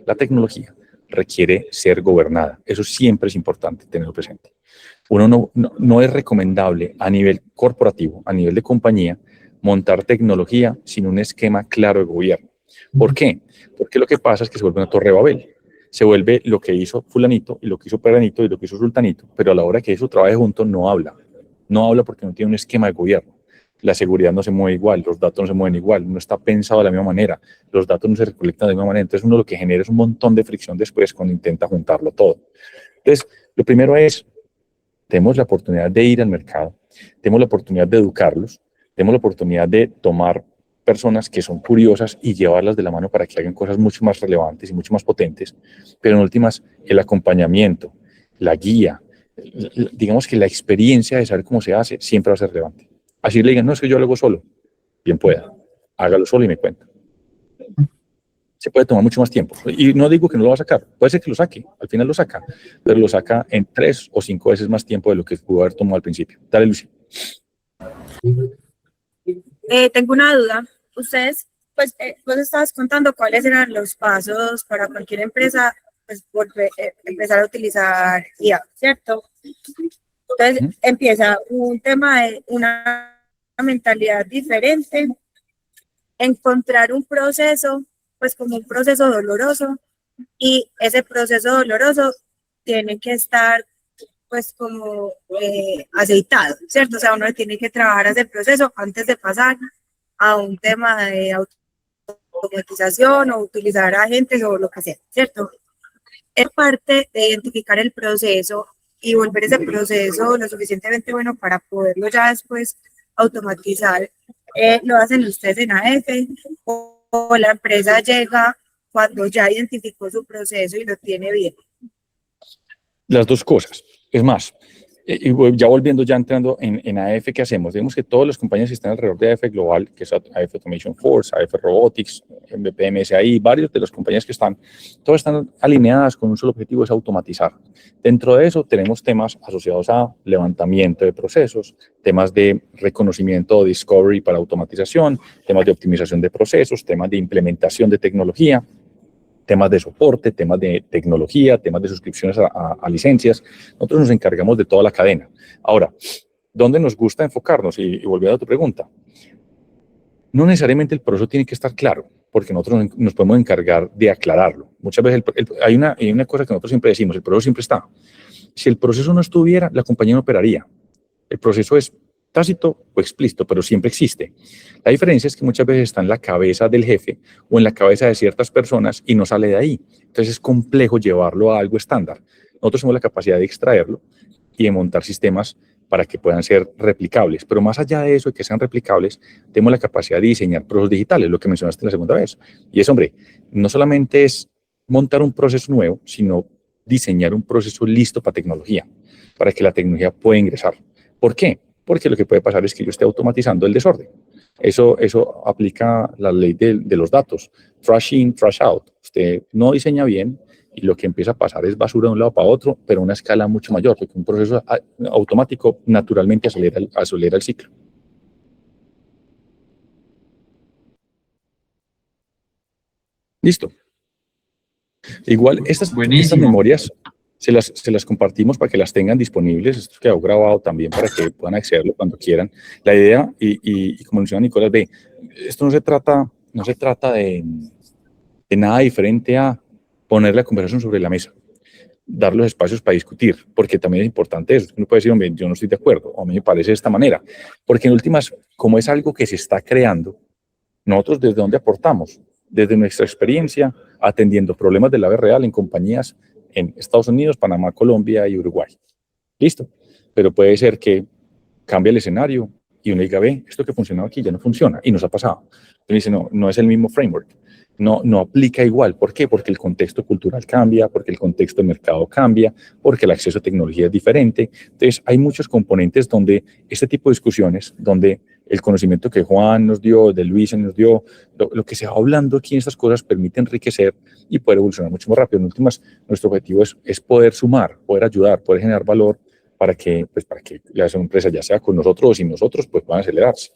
La tecnología requiere ser gobernada. Eso siempre es importante tenerlo presente. Uno no es recomendable a nivel corporativo, a nivel de compañía, montar tecnología sin un esquema claro de gobierno. ¿Por qué? Porque lo que pasa es que se vuelve una torre de Babel. se vuelve lo que hizo fulanito y lo que hizo perenito y lo que hizo sultanito, pero a la hora que eso trabaje junto no habla. No habla porque no tiene un esquema de gobierno. La seguridad no se mueve igual, los datos no se mueven igual, no está pensado de la misma manera, los datos no se recolectan de la misma manera. Entonces uno lo que genera es un montón de fricción después cuando intenta juntarlo todo. Entonces, lo primero es, tenemos la oportunidad de ir al mercado, tenemos la oportunidad de educarlos, tenemos la oportunidad de tomar personas que son curiosas y llevarlas de la mano para que hagan cosas mucho más relevantes y mucho más potentes, pero en últimas, el acompañamiento, la guía, digamos que la experiencia de saber cómo se hace siempre va a ser relevante. Así le digan, no, es que yo lo hago solo, bien pueda, hágalo solo y me cuenta. Se puede tomar mucho más tiempo. Y no digo que no lo va a sacar, puede ser que lo saque, al final lo saca, pero lo saca en 3 o 5 veces más tiempo de lo que pudo haber tomado al principio. Dale, Lucy. Tengo una duda. Ustedes, pues, vos estabas contando cuáles eran los pasos para cualquier empresa, pues, empezar a utilizar IA, ¿cierto? Entonces, empieza un tema de una mentalidad diferente, encontrar un proceso, pues, como un proceso doloroso, y ese proceso doloroso tiene que estar, pues, como aceitado, ¿cierto? O sea, uno tiene que trabajar ese proceso antes de pasar a un tema de automatización o utilizar agentes o lo que sea, ¿cierto? Es parte de identificar el proceso y volver ese proceso lo suficientemente bueno para poderlo ya después automatizar. ¿Lo hacen ustedes en AF o la empresa llega cuando ya identificó su proceso y lo tiene bien? Las dos cosas. Es más, ya volviendo, ya entrando en AF, ¿qué hacemos? Vemos que todas las compañías que están alrededor de AF Global, que es AF Automation Force, AF Robotics, MPMSI, varios de las compañías que están, todas están alineadas con un solo objetivo, es automatizar. Dentro de eso tenemos temas asociados a levantamiento de procesos, temas de reconocimiento o discovery para automatización, temas de optimización de procesos, temas de implementación de tecnología, temas de soporte, temas de tecnología, temas de suscripciones a licencias. Nosotros nos encargamos de toda la cadena. Ahora, ¿dónde nos gusta enfocarnos? Y volviendo a tu pregunta, no necesariamente el proceso tiene que estar claro, porque nosotros nos podemos encargar de aclararlo. Muchas veces hay una cosa que nosotros siempre decimos, el proceso siempre está. Si el proceso no estuviera, la compañía no operaría. El proceso es tácito o explícito, pero siempre existe. La diferencia es que muchas veces está en la cabeza del jefe o en la cabeza de ciertas personas y no sale de ahí. Entonces es complejo llevarlo a algo estándar. Nosotros tenemos la capacidad de extraerlo y de montar sistemas para que puedan ser replicables. Pero más allá de eso, de que sean replicables, tenemos la capacidad de diseñar procesos digitales, lo que mencionaste la segunda vez. Y es, hombre, no solamente es montar un proceso nuevo, sino diseñar un proceso listo para tecnología, para que la tecnología pueda ingresar. ¿Por qué? Porque lo que puede pasar es que yo esté automatizando el desorden. Eso aplica la ley de los datos. Trash in, trash out. Usted no diseña bien y lo que empieza a pasar es basura de un lado para otro, pero a una escala mucho mayor, porque un proceso automático naturalmente acelera el ciclo. Listo. Igual, estas memorias se las compartimos para que las tengan disponibles. Esto quedó grabado también para que puedan accederlo cuando quieran. La idea, y como menciona Nicolás, ve, esto no se trata de nada diferente a poner la conversación sobre la mesa, dar los espacios para discutir, porque también es importante eso. Uno puede decir, hombre, yo no estoy de acuerdo, o a mí me parece de esta manera, porque en últimas, como es algo que se está creando, nosotros desde dónde aportamos, desde nuestra experiencia, atendiendo problemas de la vida real en compañías en Estados Unidos, Panamá, Colombia y Uruguay. Listo. Pero puede ser que cambie el escenario y uno diga, ve, esto que funcionaba aquí ya no funciona y nos ha pasado. Entonces dice, no es el mismo framework. No aplica igual. ¿Por qué? Porque el contexto cultural cambia, porque el contexto de mercado cambia, porque el acceso a tecnología es diferente. Entonces, hay muchos componentes donde este tipo de discusiones, donde el conocimiento que Juan nos dio, de Luis nos dio, lo que se va hablando aquí en estas cosas permite enriquecer y poder evolucionar mucho más rápido. En últimas, nuestro objetivo es poder sumar, poder ayudar, poder generar valor para que las empresas, ya sea con nosotros o sin nosotros, pues puedan acelerarse.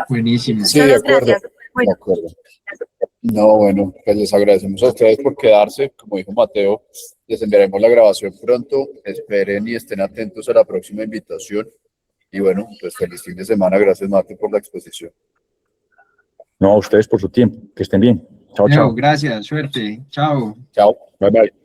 Buenísimo. Sí, de acuerdo. Bueno. De acuerdo. No, bueno, pues les agradecemos a ustedes por quedarse. Como dijo Mateo, les enviaremos la grabación pronto. Esperen y estén atentos a la próxima invitación. Y bueno, pues feliz fin de semana. Gracias, Mateo, por la exposición. No, a ustedes por su tiempo. Que estén bien. Chao, Leo, chao. gracias, suerte, chao. Chao. Bye, bye.